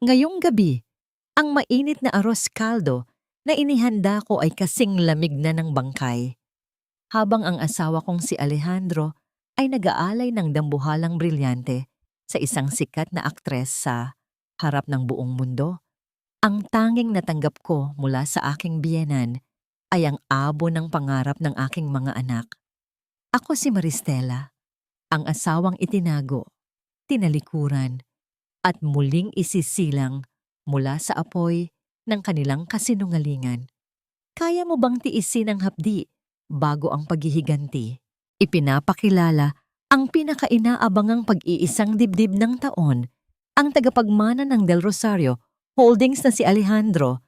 Ngayong gabi, ang mainit na arroz caldo na inihanda ko ay kasing lamig na ng bangkay, habang ang asawa kong si Alejandro ay nag-aalay ng dambuhalang brilyante sa isang sikat na aktres sa harap ng buong mundo. Ang tanging natanggap ko mula sa aking biyenan ay ang abo ng pangarap ng aking mga anak. Ako si Maristela, ang asawang itinago, tinalikuran, at muling isisilang mula sa apoy ng kanilang kasinungalingan. Kaya mo bang tiisin ang hapdi bago ang paghihiganti? Ipinapakilala ang pinakainaabangang pag-iisang dibdib ng taon, ang tagapagmana ng Del Rosario Holdings na si Alejandro,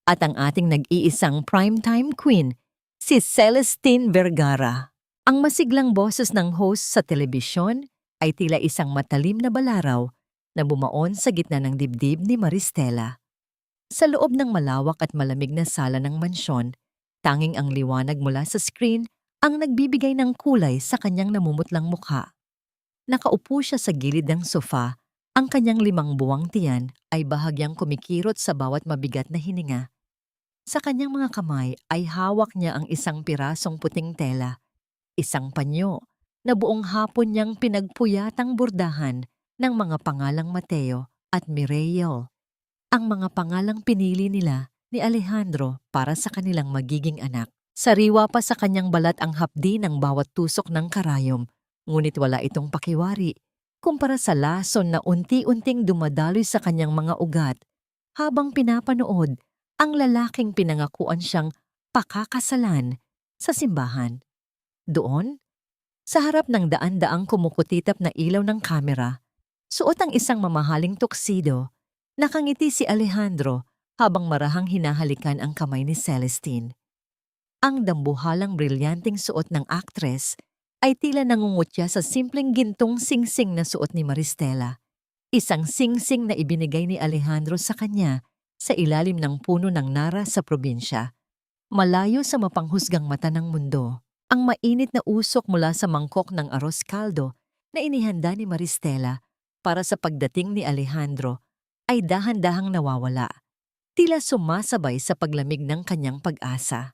at ang ating nag-iisang primetime queen, si Celestine Vergara. Ang masiglang boses ng host sa telebisyon ay tila isang matalim na balaraw na bumaon sa gitna ng dibdib ni Maristela. Sa loob ng malawak at malamig na sala ng mansyon, tanging ang liwanag mula sa screen ang nagbibigay ng kulay sa kanyang namumutlang mukha. Nakaupo siya sa gilid ng sofa, ang kanyang 5 buwang tiyan ay bahagyang kumikirot sa bawat mabigat na hininga. Sa kanyang mga kamay ay hawak niya ang isang pirasong puting tela, isang panyo na buong hapon niyang pinagpuyatang bordahan ng mga pangalang Mateo at Mireille, ang mga pangalang pinili nila ni Alejandro para sa kanilang magiging anak. Sariwa pa sa kanyang balat ang hapdi ng bawat tusok ng karayom, ngunit wala itong pakiwari kumpara sa lason na unti-unting dumadaloy sa kanyang mga ugat habang pinapanood ang lalaking pinangakuan siyang pakakasalan sa simbahan. Doon, sa harap ng daan-daang kumukutitap na ilaw ng kamera, suot ang isang mamahaling tuxedo, nakangiti si Alejandro habang marahang hinahalikan ang kamay ni Celestine. Ang dambuhalang brilyanteng suot ng aktres ay tila nangungutya sa simpleng gintong singsing na suot ni Maristela, isang singsing na ibinigay ni Alejandro sa kanya sa ilalim ng puno ng nara sa probinsya, malayo sa mapanghusgang mata ng mundo. Ang mainit na usok mula sa mangkok ng arroz caldo na inihanda ni Maristela para sa pagdating ni Alejandro ay dahan-dahang nawawala, tila sumasabay sa paglamig ng kanyang pag-asa.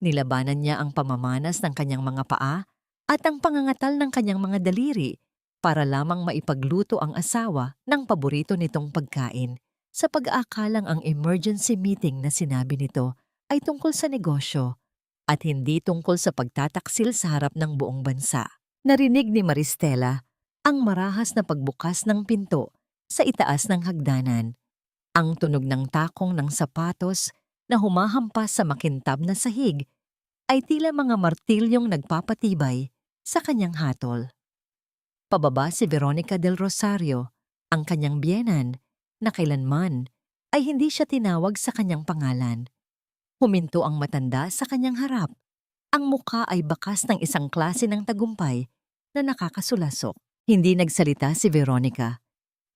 Nilabanan niya ang pamamanas ng kanyang mga paa at ang pangangatal ng kanyang mga daliri para lamang maipagluto ang asawa ng paborito nitong pagkain, sa pag-aakalang ang emergency meeting na sinabi nito ay tungkol sa negosyo at hindi tungkol sa pagtataksil sa harap ng buong bansa. Narinig ni Maristela ang marahas na pagbukas ng pinto sa itaas ng hagdanan, ang tunog ng takong ng sapatos na humahampas sa makintab na sahig ay tila mga martilyong nagpapatibay sa kanyang hatol. Pababa si Veronica del Rosario, ang kanyang biyenan, na kailanman ay hindi siya tinawag sa kanyang pangalan. Huminto ang matanda sa kanyang harap. Ang mukha ay bakas ng isang klase ng tagumpay na nakakasulasok. Hindi nagsalita si Veronica.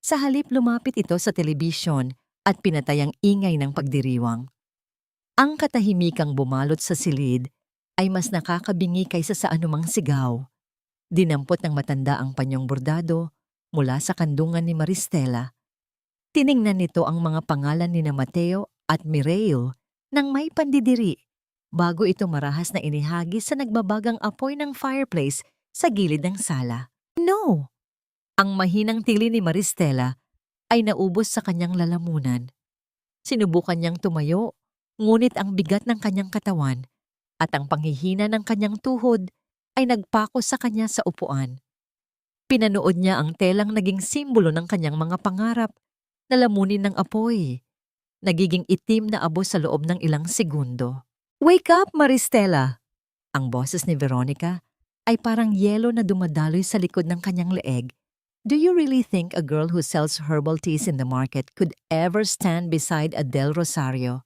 Sa halip lumapit ito sa telebisyon at pinatay ang ingay ng pagdiriwang. Ang katahimikang bumalot sa silid ay mas nakakabingi kaysa sa anumang sigaw. Dinampot ng matanda ang panyong bordado mula sa kandungan ni Maristela. Tiningnan nito ang mga pangalan ni Mateo at Mireille nang may pandidiri bago ito marahas na inihagis sa nagbabagang apoy ng fireplace sa gilid ng sala. No! Ang mahinang tili ni Maristela ay naubos sa kanyang lalamunan. Sinubukan niyang tumayo, ngunit ang bigat ng kanyang katawan at ang panghihina ng kanyang tuhod ay nagpako sa kanya sa upuan. Pinanood niya ang telang naging simbolo ng kanyang mga pangarap na lamunin ng apoy, nagiging itim na abo sa loob ng ilang segundo. "Wake up, Maristela!" Ang boses ni Veronica ay parang yelo na dumadaloy sa likod ng kanyang leeg. "Do you really think a girl who sells herbal teas in the market could ever stand beside a Del Rosario?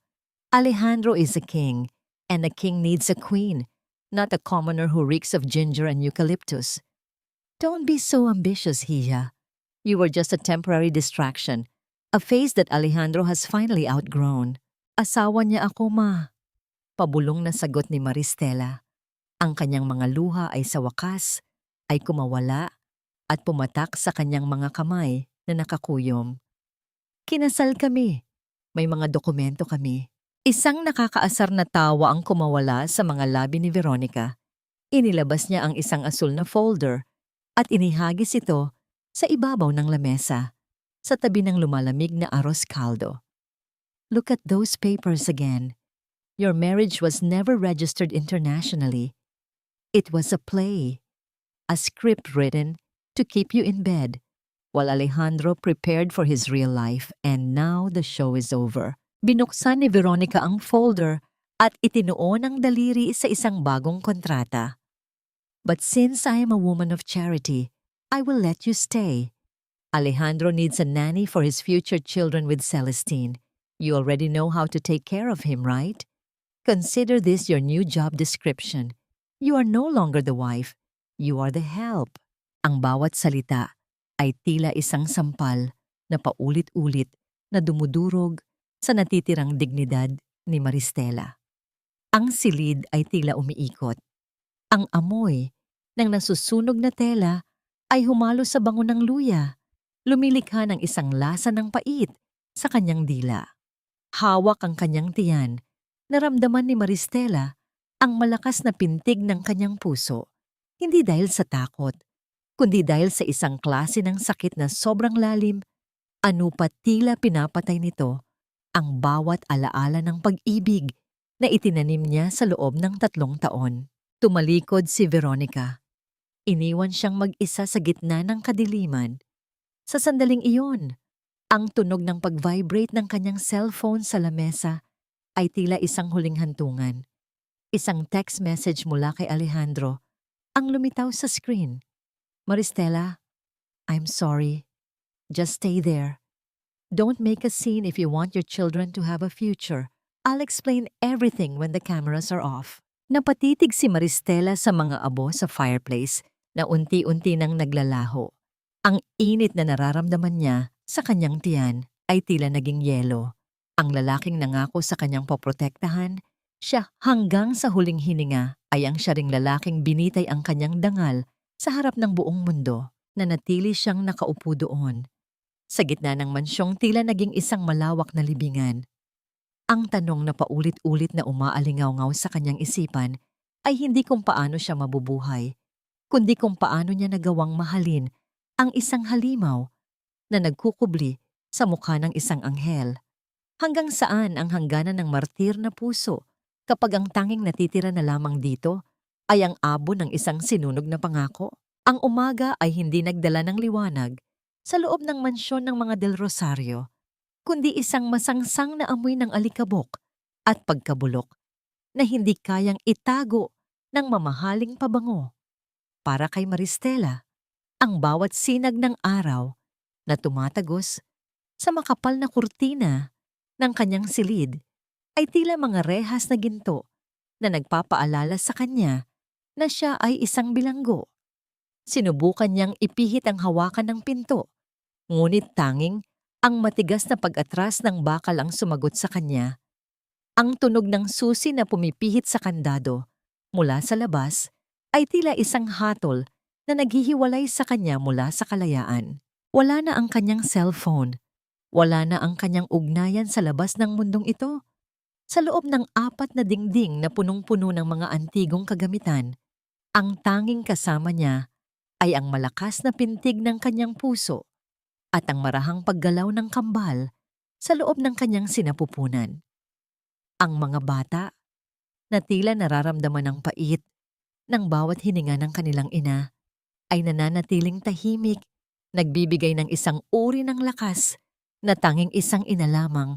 Alejandro is a king, and a king needs a queen, not a commoner who reeks of ginger and eucalyptus. Don't be so ambitious, Hija. You were just a temporary distraction, a phase that Alejandro has finally outgrown." "Asawa niya ako, ma." Pabulong na sagot ni Maristela. Ang kanyang mga luha ay sa wakas ay kumawala at pumatak sa kanyang mga kamay na nakakuyom. Kinasal kami. May mga dokumento kami. Isang nakakaasar na tawa ang kumawala sa mga labi ni Veronica. Inilabas niya ang isang asul na folder at inihagis ito sa ibabaw ng lamesa, sa tabi ng lumalamig na arroz caldo. Look at those papers again. Your marriage was never registered internationally. It was a play, a script written to keep you in bed, while Alejandro prepared for his real life, and now the show is over. Binuksan ni Veronica ang folder at itinuon ang daliri sa isang bagong kontrata. But since I am a woman of charity, I will let you stay. Alejandro needs a nanny for his future children with Celestine. You already know how to take care of him, right? Consider this your new job description. You are no longer the wife. You are the help. Ang bawat salita ay tila isang sampal na paulit-ulit na dumudurog sa natitirang dignidad ni Maristela. Ang silid ay tila umiikot. Ang amoy ng nasusunog na tela ay humalo sa bango ng luya. Lumilikha ng isang lasa ng pait sa kanyang dila. Hawak ang kanyang tiyan. Naramdaman ni Maristela ang malakas na pintig ng kanyang puso. Hindi dahil sa takot, kundi dahil sa isang klase ng sakit na sobrang lalim, anupat tila pinapatay nito ang bawat alaala ng pag-ibig na itinanim niya sa loob ng 3 taon. Tumalikod si Veronica. Iniwan siyang mag-isa sa gitna ng kadiliman. Sa sandaling iyon, ang tunog ng pag-vibrate ng kanyang cellphone sa lamesa ay tila isang huling hantungan. Isang text message mula kay Alejandro ang lumitaw sa screen. Maristela, I'm sorry. Just stay there. Don't make a scene if you want your children to have a future. I'll explain everything when the cameras are off. Napatitig si Maristela sa mga abo sa fireplace na unti-unti nang naglalaho. Ang init na nararamdaman niya sa kanyang tiyan ay tila naging yelo. Ang lalaking nangako sa kanyang poprotektahan, siya hanggang sa huling hininga ay ang siya ring lalaking binitay ang kanyang dangal sa harap ng buong mundo na natili siyang nakaupo doon. Sa gitna ng mansyong tila naging isang malawak na libingan. Ang tanong na paulit-ulit na umaalingaw-ngaw sa kanyang isipan ay hindi kung paano siya mabubuhay, kundi kung paano niya nagawang mahalin ang isang halimaw na nagkukubli sa mukha ng isang anghel. Hanggang saan ang hangganan ng martir na puso kapag ang tanging natitira na lamang dito ay ang abo ng isang sinunog na pangako? Ang umaga ay hindi nagdala ng liwanag sa loob ng mansyon ng mga Del Rosario, kundi isang masangsang na amoy ng alikabok at pagkabulok na hindi kayang itago ng mamahaling pabango. Para kay Maristela, ang bawat sinag ng araw na tumatagos sa makapal na kurtina ng kanyang silid ay tila mga rehas na ginto na nagpapaalala sa kanya na siya ay isang bilanggo. Sinubukan niyang ipihit ang hawakan ng pinto, ngunit tanging ang matigas na pag-atras ng bakal ang sumagot sa kanya. Ang tunog ng susi na pumipihit sa kandado mula sa labas ay tila isang hatol na naghihiwalay sa kanya mula sa kalayaan. Wala na ang kanyang cellphone. Wala na ang kanyang ugnayan sa labas ng mundong ito. Sa loob ng 4 na dingding na punong-puno ng mga antigong kagamitan, ang tanging kasama niya ay ang malakas na pintig ng kanyang puso at ang marahang paggalaw ng kambal sa loob ng kanyang sinapupunan. Ang mga bata na tila nararamdaman ng pait ng bawat hininga ng kanilang ina ay nananatiling tahimik, nagbibigay ng isang uri ng lakas na tanging isang ina lamang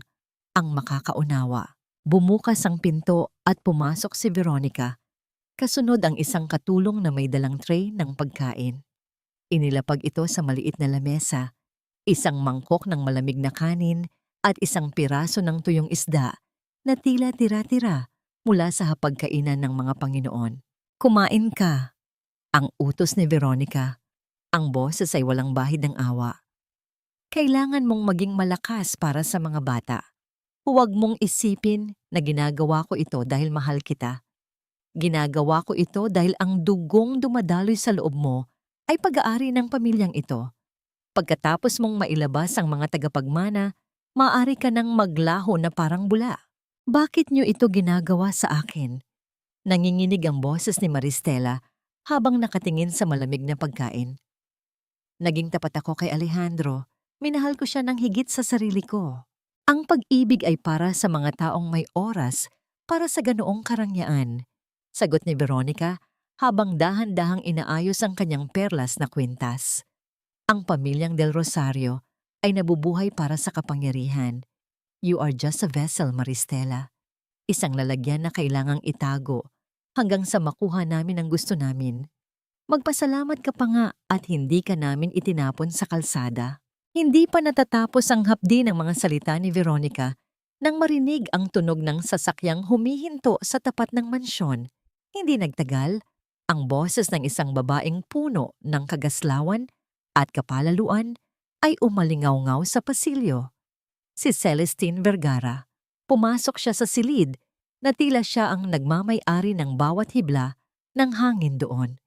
ang makakaunawa. Bumukas ang pinto at pumasok si Veronica. Kasunod ang isang katulong na may dalang tray ng pagkain. Inilapag ito sa maliit na lamesa, isang mangkok ng malamig na kanin at isang piraso ng tuyong isda na tila tira-tira mula sa hapagkainan ng mga Panginoon. Kumain ka, ang utos ni Veronica. Ang boses ay walang bahid ng awa. Kailangan mong maging malakas para sa mga bata. Huwag mong isipin na ginagawa ko ito dahil mahal kita. Ginagawa ko ito dahil ang dugong dumadaloy sa loob mo ay pag-aari ng pamilyang ito. Pagkatapos mong mailabas ang mga tagapagmana, Maaari ka nang maglaho na parang bula. Bakit niyo ito ginagawa sa akin? Nanginginig ang boses ni Maristela habang nakatingin sa malamig na pagkain. Naging tapat ako kay Alejandro. Minahal ko siya ng higit sa sarili ko. Ang pag-ibig ay para sa mga taong may oras para sa ganoong karangyaan. Sagot ni Veronica habang dahan-dahang inaayos ang kanyang perlas na kwintas. Ang pamilyang Del Rosario ay nabubuhay para sa kapangyarihan. You are just a vessel, Maristela. Isang lalagyan na kailangang itago hanggang sa makuha namin ang gusto namin. Magpasalamat ka pa nga at hindi ka namin itinapon sa kalsada. Hindi pa natatapos ang hapdi ng mga salita ni Veronica nang marinig ang tunog ng sasakyang humihinto sa tapat ng mansyon. Hindi nagtagal, ang boses ng isang babaeng puno ng kagaslawan at kapalaluan ay umalingaw-ngaw sa pasilyo. Si Celestine Vergara. Pumasok siya sa silid na tila siya ang nagmamay-ari ng bawat hibla ng hangin doon.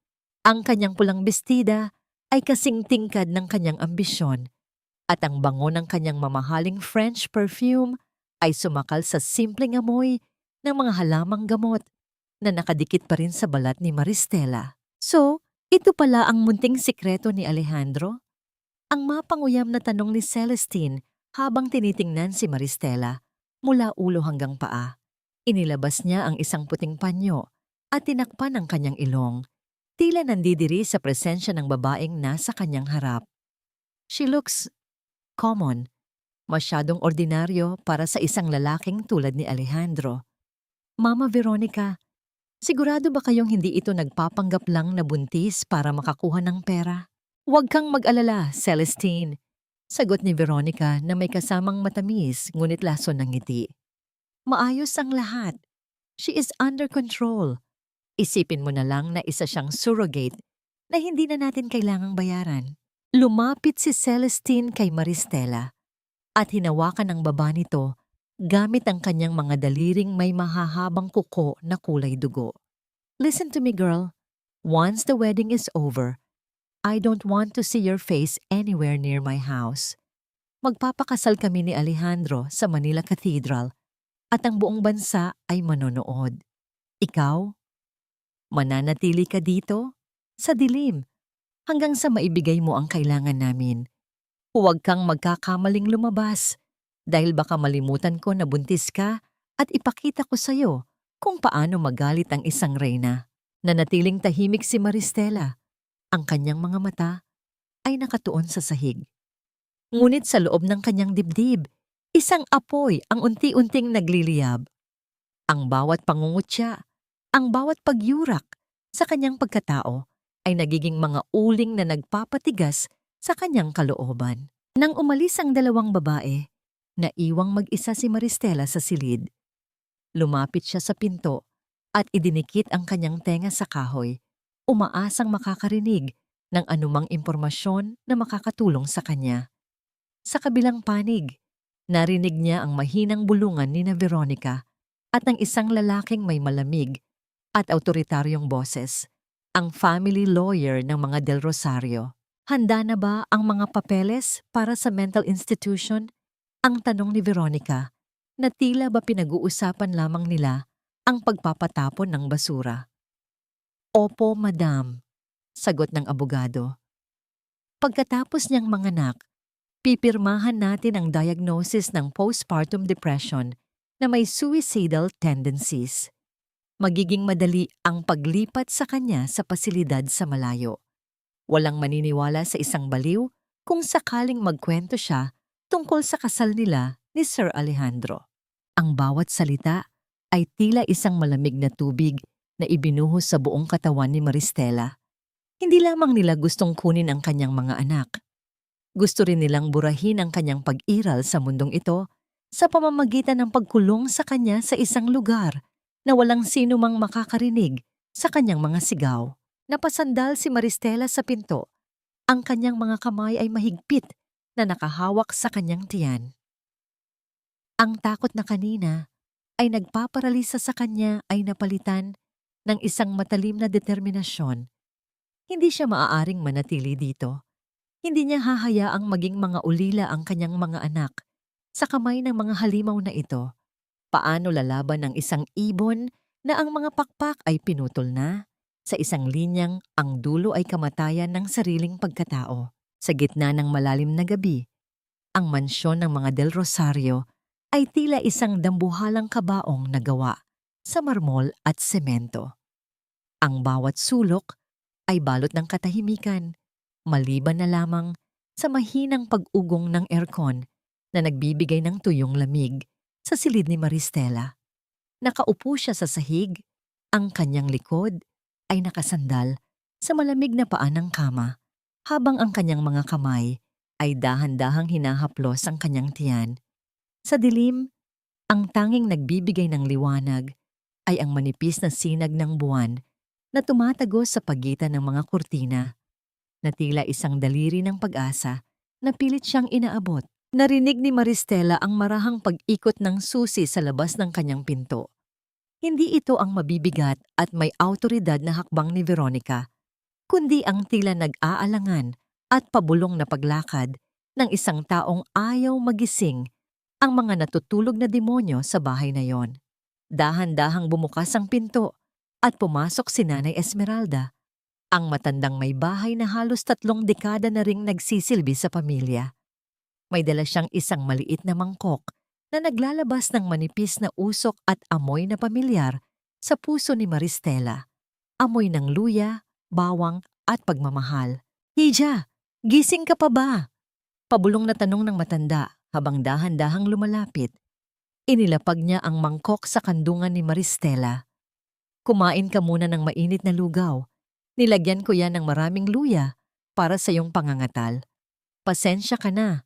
Ang kanyang pulang bestida ay kasing tingkad ng kanyang ambisyon at ang bango ng kanyang mamahaling French perfume ay sumakal sa simpleng amoy ng mga halamang gamot na nakadikit pa rin sa balat ni Maristela. So, ito pala ang munting sikreto ni Alejandro? Ang mapanguyam na tanong ni Celestine habang tinitingnan si Maristela mula ulo hanggang paa. Inilabas niya ang isang puting panyo at tinakpan ang kanyang ilong. Tila nandidiri sa presensya ng babaeng nasa kanyang harap. She looks common, masyadong ordinaryo para sa isang lalaking tulad ni Alejandro. Mama Veronica, sigurado ba kayong hindi ito nagpapanggap lang na buntis para makakuha ng pera? Huwag kang mag-alala, Celestine. Sagot ni Veronica na may kasamang matamis ngunit lason ng ngiti. Maayos ang lahat. She is under control. Isipin mo na lang na isa siyang surrogate na hindi na natin kailangang bayaran. Lumapit si Celestine kay Maristela at hinawakan ang baba nito gamit ang kanyang mga daliring may mahahabang kuko na kulay dugo. Listen to me, girl. Once the wedding is over, I don't want to see your face anywhere near my house. Magpapakasal kami ni Alejandro sa Manila Cathedral at ang buong bansa ay manonood. Ikaw? Mananatili ka dito? Sa dilim, hanggang sa maibigay mo ang kailangan namin. Huwag kang magkakamaling lumabas dahil baka malimutan ko na buntis ka at ipakita ko sa'yo kung paano magalit ang isang reyna. Nanatiling tahimik si Maristela. Ang kanyang mga mata ay nakatuon sa sahig. Ngunit sa loob ng kanyang dibdib, isang apoy ang unti-unting nagliliyab. Ang bawat pangungutya, ang bawat pagyurak sa kanyang pagkatao ay nagiging mga uling na nagpapatigas sa kanyang kalooban. Nang umalis ang dalawang babae, naiwang mag-isa si Maristela sa silid. Lumapit siya sa pinto at idinikit ang kanyang tenga sa kahoy, umaasang makakarinig ng anumang impormasyon na makakatulong sa kanya. Sa kabilang panig, narinig niya ang mahinang bulungan ni na Veronica at ng isang lalaking may malamig at autoritaryong boses, ang family lawyer ng mga Del Rosario. Handa na ba ang mga papeles para sa mental institution? Ang tanong ni Veronica na tila ba pinag-uusapan lamang nila ang pagpapatapon ng basura. Opo, madam, sagot ng abogado. Pagkatapos niyang manganak, pipirmahan natin ang diagnosis ng postpartum depression na may suicidal tendencies. Magiging madali ang paglipat sa kanya sa pasilidad sa malayo. Walang maniniwala sa isang baliw kung sakaling magkwento siya tungkol sa kasal nila ni Sir Alejandro. Ang bawat salita ay tila isang malamig na tubig na ibinuhos sa buong katawan ni Maristela. Hindi lamang nila gustong kunin ang kanyang mga anak. Gusto rin nilang burahin ang kanyang pag-iral sa mundong ito sa pamamagitan ng pagkulong sa kanya sa isang lugar na walang sino mang makakarinig sa kanyang mga sigaw. Napasandal si Maristela sa pinto. Ang kanyang mga kamay ay mahigpit na nakahawak sa kanyang tiyan. Ang takot na kanina ay nagpaparalisa sa kanya ay napalitan ng isang matalim na determinasyon. Hindi siya maaaring manatili dito. Hindi niya hahayaang maging mga ulila ang kanyang mga anak Sa kamay ng mga halimaw na ito, paano lalaban ng isang ibon na ang mga pakpak ay pinutol na? Sa isang linyang ang dulo ay kamatayan ng sariling pagkatao. Sa gitna ng malalim na gabi, ang mansyon ng mga Del Rosario ay tila isang dambuhalang kabaong na gawa sa marmol at semento. Ang bawat sulok ay balot ng katahimikan, maliban na lamang sa mahinang pag-ugong ng aircon na nagbibigay ng tuyong lamig sa silid ni Maristela. Nakaupo siya sa sahig, ang kanyang likod ay nakasandal sa malamig na paa ng kama, habang ang kanyang mga kamay ay dahan-dahang hinahaplos ang kanyang tiyan. Sa dilim, ang tanging nagbibigay ng liwanag ay ang manipis na sinag ng buwan na tumatagos sa pagitan ng mga kurtina, na tila isang daliri ng pag-asa na pilit siyang inaabot. Narinig ni Maristela ang marahang pag-ikot ng susi sa labas ng kanyang pinto. Hindi ito ang mabibigat at may awtoridad na hakbang ni Veronica, kundi ang tila nag-aalangan at pabulong na paglakad ng isang taong ayaw magising ang mga natutulog na demonyo sa bahay na yon. Dahan-dahang bumukas ang pinto at pumasok si Nanay Esmeralda, ang matandang may bahay na halos 3 dekada na ring nagsisilbi sa pamilya. May dala siyang isang maliit na mangkok na naglalabas ng manipis na usok at amoy na pamilyar sa puso ni Maristela. Amoy ng luya, bawang at pagmamahal. "Hija, gising ka pa ba?" Pabulong na tanong ng matanda habang dahan-dahang lumalapit. Inilapag niya ang mangkok sa kandungan ni Maristela. "Kumain ka muna ng mainit na lugaw. Nilagyan ko yan ng maraming luya para sa iyong pangangatal. Pasensya ka na.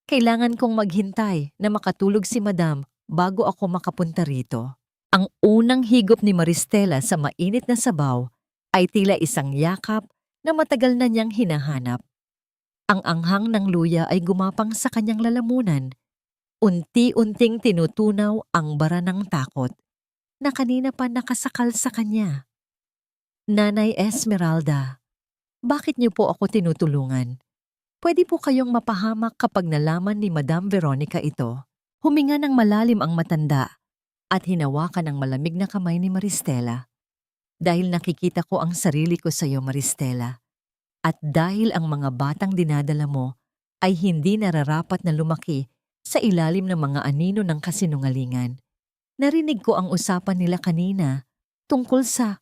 Kailangan kong maghintay na makatulog si Madam bago ako makapunta rito." Ang unang higop ni Maristela sa mainit na sabaw ay tila isang yakap na matagal na niyang hinahanap. Ang anghang ng luya ay gumapang sa kanyang lalamunan. Unti-unting tinutunaw ang bara ng takot na kanina pa nakasakal sa kanya. "Nanay Esmeralda, bakit niyo po ako tinutulungan? Pwede po kayong mapahamak kapag nalaman ni Madam Veronica ito." Huminga ng malalim ang matanda at hinawakan ang malamig na kamay ni Maristela. "Dahil nakikita ko ang sarili ko sa iyo, Maristela. At dahil ang mga batang dinadala mo ay hindi nararapat na lumaki sa ilalim ng mga anino ng kasinungalingan. Narinig ko ang usapan nila kanina tungkol sa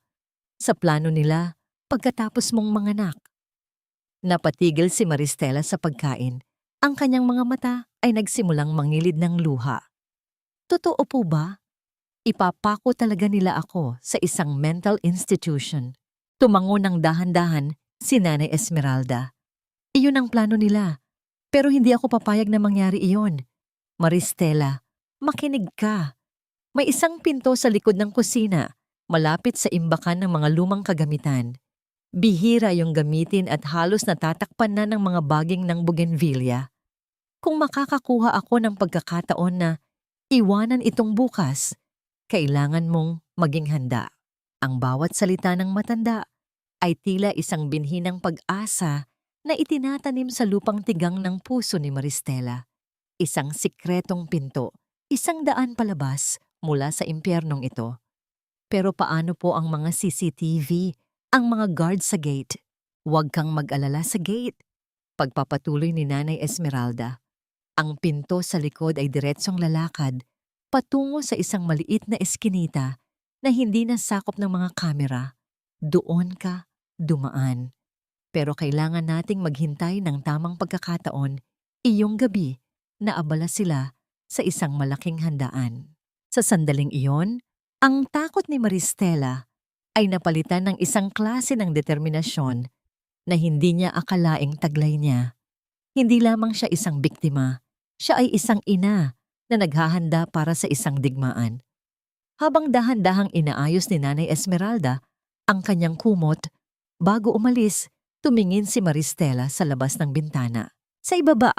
plano nila pagkatapos mong manganak." Napatigil si Maristela sa pagkain. Ang kanyang mga mata ay nagsimulang mangilid ng luha. "Totoo po ba? Ipapako talaga nila ako sa isang mental institution." Tumango ng dahan-dahan si Nanay Esmeralda. "Iyon ang plano nila, pero hindi ako papayag na mangyari iyon. Maristela, makinig ka. May isang pinto sa likod ng kusina, malapit sa imbakan ng mga lumang kagamitan. Bihira yung gamitin at halos natatakpan na ng mga baging ng bougainvillea. Kung makakakuha ako ng pagkakataon na iwanan itong bukas, kailangan mong maging handa." Ang bawat salita ng matanda ay tila isang binhi ng pag-asa na itinatanim sa lupang tigang ng puso ni Maristela. Isang sikretong pinto, isang daan palabas mula sa impyernong ito. Pero paano po ang mga CCTV, ang mga guard sa gate? "Huwag kang mag-alala sa gate," pagpapatuloy ni Nanay Esmeralda. "Ang pinto sa likod ay diretsong lalakad patungo sa isang maliit na eskinita na hindi nasakop ng mga kamera. Doon ka dumaan. Pero kailangan nating maghintay ng tamang pagkakataon. Iyong gabi na abala sila sa isang malaking handaan." Sa sandaling iyon, ang takot ni Maristela ay napalitan ng isang klase ng determinasyon na hindi niya akalaing taglay niya. Hindi lamang siya isang biktima, siya ay isang ina na naghahanda para sa isang digmaan. Habang dahan-dahang inaayos ni Nanay Esmeralda ang kanyang kumot, bago umalis, tumingin si Maristela sa labas ng bintana. Sa ibaba,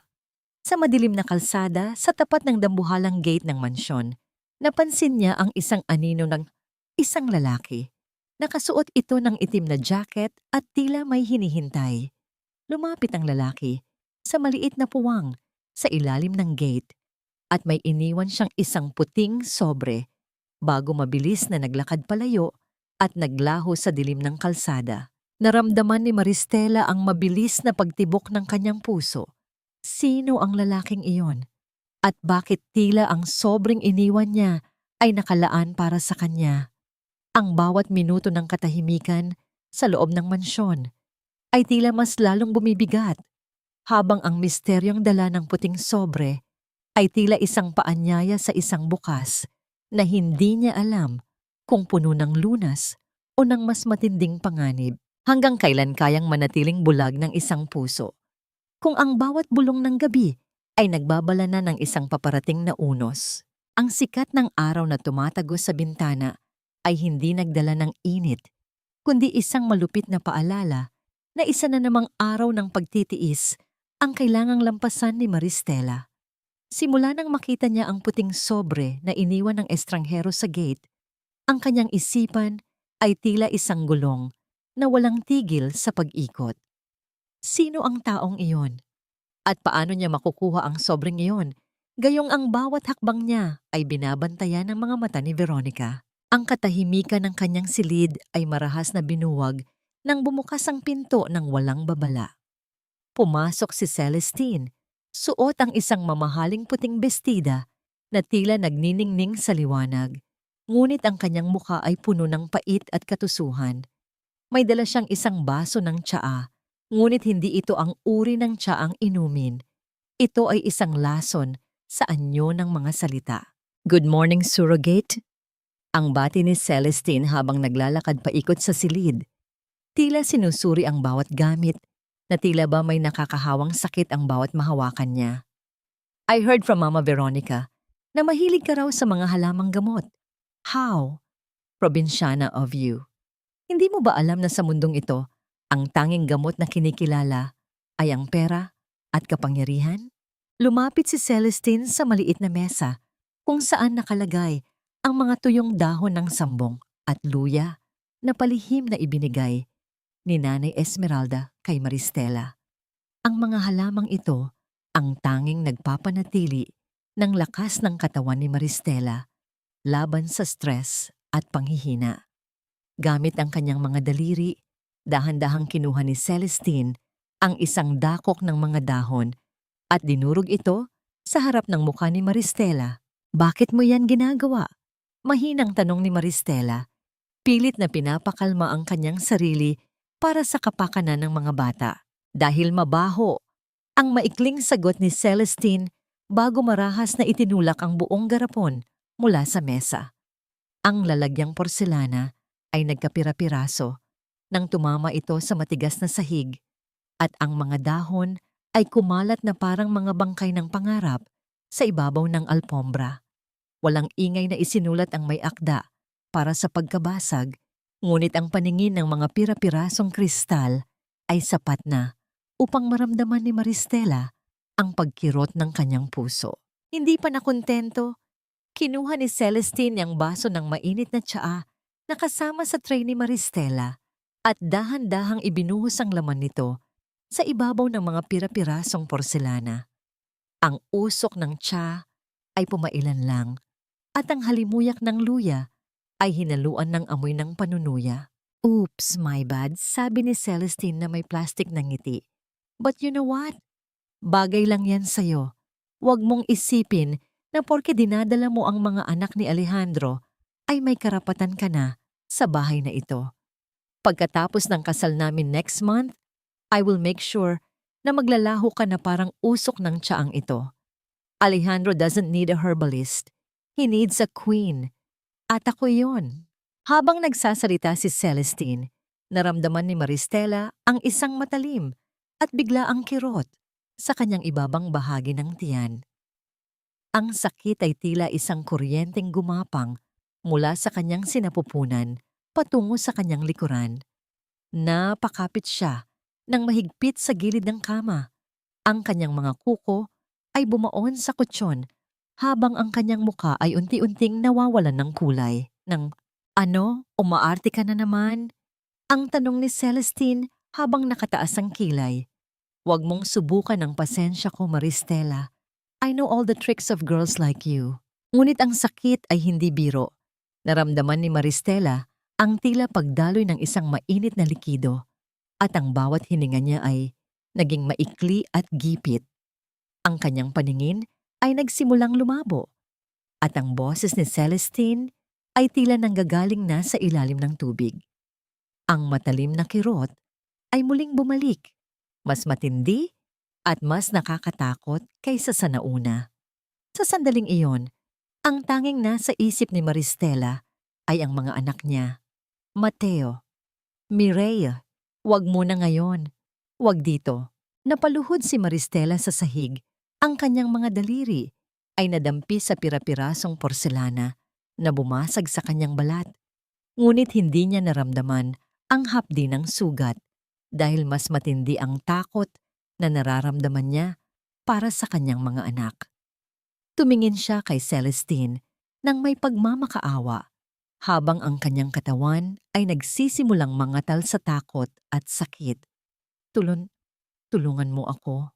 sa madilim na kalsada sa tapat ng dambuhalang gate ng mansyon, napansin niya ang isang anino ng isang lalaki. Nakasuot ito ng itim na jacket at tila may hinihintay. Lumapit ang lalaki sa maliit na puwang sa ilalim ng gate. at may iniwan siyang isang puting sobre bago mabilis na naglakad palayo at naglaho sa dilim ng kalsada. Naramdaman ni Maristela ang mabilis na pagtibok ng kanyang puso. Sino ang lalaking iyon? At bakit tila ang sobrang iniwan niya ay nakalaan para sa kanya? Ang bawat minuto ng katahimikan sa loob ng mansyon ay tila mas lalong bumibigat, habang ang misteryong dala ng puting sobre ay tila isang paanyaya sa isang bukas na hindi niya alam kung puno ng lunas o ng mas matinding panganib. Hanggang kailan kayang manatiling bulag ng isang puso kung ang bawat bulong ng gabi ay nagbabala na ng isang paparating na unos? Ang sikat ng araw na tumatagos sa bintana ay hindi nagdala ng init, kundi isang malupit na paalala na isa na namang araw ng pagtitiis ang kailangang lampasan ni Maristela. Simula nang makita niya ang puting sobre na iniwan ng estranghero sa gate, ang kanyang isipan ay tila isang gulong na walang tigil sa pag-ikot. Sino ang taong iyon? At paano niya makukuha ang sobreng iyon, gayong ang bawat hakbang niya ay binabantayan ng mga mata ni Veronica? Ang katahimikan ng kanyang silid ay marahas na binuwag nang bumukas ang pinto ng walang babala. Pumasok si Celestine, suot ang isang mamahaling puting bestida na tila nagniningning sa liwanag, ngunit ang kanyang mukha ay puno ng pait at katusuhan. May dala siyang isang baso ng tsaa, ngunit hindi ito ang uri ng tsaang inumin. Ito ay isang lason sa anyo ng mga salita. "Good morning, surrogate." Ang bati ni Celestine habang naglalakad paikot sa silid. Tila sinusuri ang bawat gamit, na tila ba may nakakahawang sakit ang bawat mahawakan niya. "I heard from Mama Veronica na mahilig ka raw sa mga halamang gamot. How probinsyana of you. Hindi mo ba alam na sa mundong ito, ang tanging gamot na kinikilala ay ang pera at kapangyarihan?" Lumapit si Celestine sa maliit na mesa kung saan nakalagay ang mga tuyong dahon ng sambong at luya na palihim na ibinigay ni Nanay Esmeralda kay Maristela. Ang mga halamang ito ang tanging nagpapanatili ng lakas ng katawan ni Maristela laban sa stress at panghihina. Gamit ang kanyang mga daliri, dahan-dahang kinuha ni Celestine ang isang dakok ng mga dahon at dinurog ito sa harap ng mukha ni Maristela. "Bakit mo yan ginagawa?" Mahinang tanong ni Maristela. Pilit na pinapakalma ang kanyang sarili para sa kapakanan ng mga bata. "Dahil mabaho," ang maikling sagot ni Celestine bago marahas na itinulak ang buong garapon mula sa mesa. Ang lalagyang porselana ay nagkapira-piraso nang tumama ito sa matigas na sahig at ang mga dahon ay kumalat na parang mga bangkay ng pangarap sa ibabaw ng alpombra. Walang ingay na isinulat ang may akda para sa pagkabasag, ngunit ang paningin ng mga pira-pirasong kristal ay sapat na upang maramdaman ni Maristela ang pagkirot ng kanyang puso. Hindi pa nakontento, kinuha ni Celestine ang baso ng mainit na tsaa na kasama sa tray ni Maristela at dahan-dahang ibinuhos ang laman nito sa ibabaw ng mga pira-pirasong porselana. Ang usok ng tsa ay pumailan lang at ang halimuyak ng luya ay hinaluan ng amoy ng panunuya. "Oops, my bad," sabi ni Celestine na may plastic na ngiti. "But you know what? Bagay lang yan sa'yo. Huwag mong isipin na porke dinadala mo ang mga anak ni Alejandro ay may karapatan ka na sa bahay na ito. Pagkatapos ng kasal namin next month, I will make sure na maglalaho ka na parang usok ng tsaang ito. Alejandro doesn't need a herbalist. He needs a queen. At ako yon." Habang nagsasalita si Celestine, naramdaman ni Maristela ang isang matalim at bigla ang kirot sa kanyang ibabang bahagi ng tiyan. Ang sakit ay tila isang kuryenteng gumapang mula sa kanyang sinapupunan patungo sa kanyang likuran. Napakapit siya nang mahigpit sa gilid ng kama. Ang kanyang mga kuko ay bumaon sa kutsyon habang ang kanyang muka ay unti-unting nawawalan ng kulay. "Ano? Umaarte ka na naman?" ang tanong ni Celestine habang nakataas ang kilay. "Huwag mong subukan ang pasensya ko, Maristela. I know all the tricks of girls like you. Ngunit ang sakit ay hindi biro. Naramdaman ni Maristela ang tila pagdaloy ng isang mainit na likido at ang bawat hininga niya ay naging maikli at gipit. Ang kanyang paningin ay nagsimulang lumabo at ang boses ni Celestine ay tila nanggagaling na sa ilalim ng tubig. Ang matalim na kirot ay muling bumalik, mas matindi at mas nakakatakot kaysa sa nauna. Sa sandaling iyon, ang tanging nasa isip ni Maristela ay ang mga anak niya. Mateo, Mireya, wag muna ngayon. Wag dito. Napaluhod si Maristela sa sahig. Ang kanyang mga daliri ay nadampi sa pira-pirasong porselana na bumasag sa kanyang balat. Ngunit hindi niya naramdaman ang hapdi ng sugat dahil mas matindi ang takot na nararamdaman niya para sa kanyang mga anak. Tumingin siya kay Celestine nang may pagmamakaawa habang ang kanyang katawan ay nagsisimulang mangatal sa takot at sakit. Tulungan mo ako.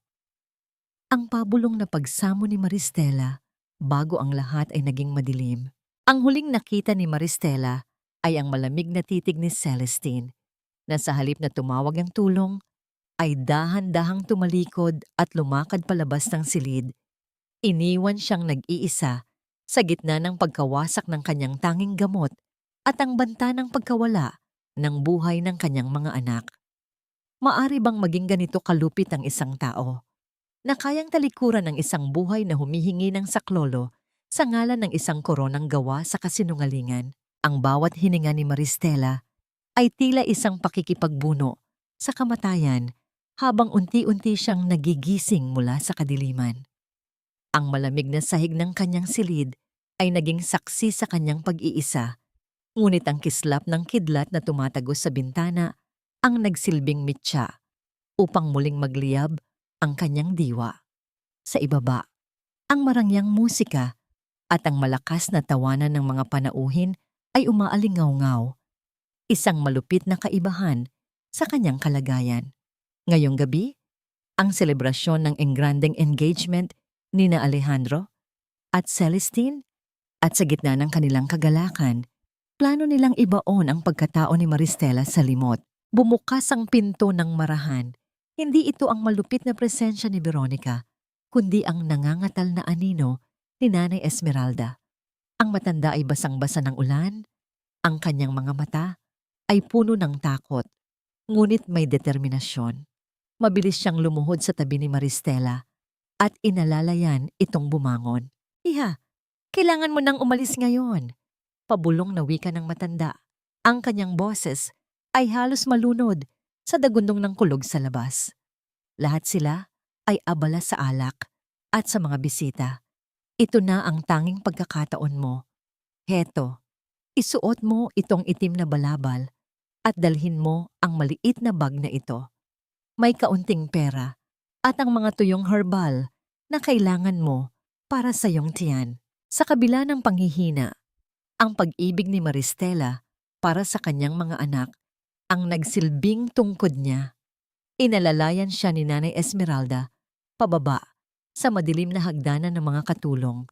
Ang pabulong na pagsamo ni Maristela bago ang lahat ay naging madilim. Ang huling nakita ni Maristela ay ang malamig na titig ni Celestine na sa halip na tumawag ang tulong ay dahan-dahang tumalikod at lumakad palabas ng silid. Iniwan siyang nag-iisa sa gitna ng pagkawasak ng kanyang tanging gamot at ang banta ng pagkawala ng buhay ng kanyang mga anak. Maari bang maging ganito kalupit ang isang tao na kayang talikuran ng isang buhay na humihingi ng saklolo sa ngalan ng isang koronang gawa sa kasinungalingan? Ang bawat hininga ni Maristela ay tila isang pakikipagbuno sa kamatayan habang unti-unti siyang nagigising mula sa kadiliman. Ang malamig na sahig ng kanyang silid ay naging saksi sa kanyang pag-iisa, ngunit ang kislap ng kidlat na tumatagos sa bintana ang nagsilbing mitya upang muling magliyab ang kanyang diwa. Sa ibaba, ang marangyang musika at ang malakas na tawanan ng mga panauhin ay umaalingaw-ngaw, isang malupit na kaibahan sa kanyang kalagayan. Ngayong gabi, ang selebrasyon ng engrandeng engagement nina Alejandro at Celestine at sa gitna ng kanilang kagalakan, plano nilang ibaon ang pagkatao ni Maristela sa limot. Bumukas ang pinto ng marahan. Hindi ito ang malupit na presensya ni Veronica, kundi ang nangangatal na anino ni Nanay Esmeralda. Ang matanda ay basang-basa ng ulan, ang kanyang mga mata ay puno ng takot, ngunit may determinasyon. Mabilis siyang lumuhod sa tabi ni Maristela at inalalayan itong bumangon. Iha, kailangan mo nang umalis ngayon. Pabulong na wika ng matanda. Ang kanyang boses ay halos malunod sa dagundong ng kulog sa labas. Lahat sila ay abala sa alak at sa mga bisita. Ito na ang tanging pagkakataon mo. Heto, isuot mo itong itim na balabal at dalhin mo ang maliit na bag na ito. May kaunting pera at ang mga tuyong herbal na kailangan mo para sa iyong tiyan. Sa kabila ng panghihina, ang pag-ibig ni Maristela para sa kanyang mga anak ang nagsilbing tungkod niya. Inalalayan siya ni Nanay Esmeralda pababa sa madilim na hagdanan ng mga katulong.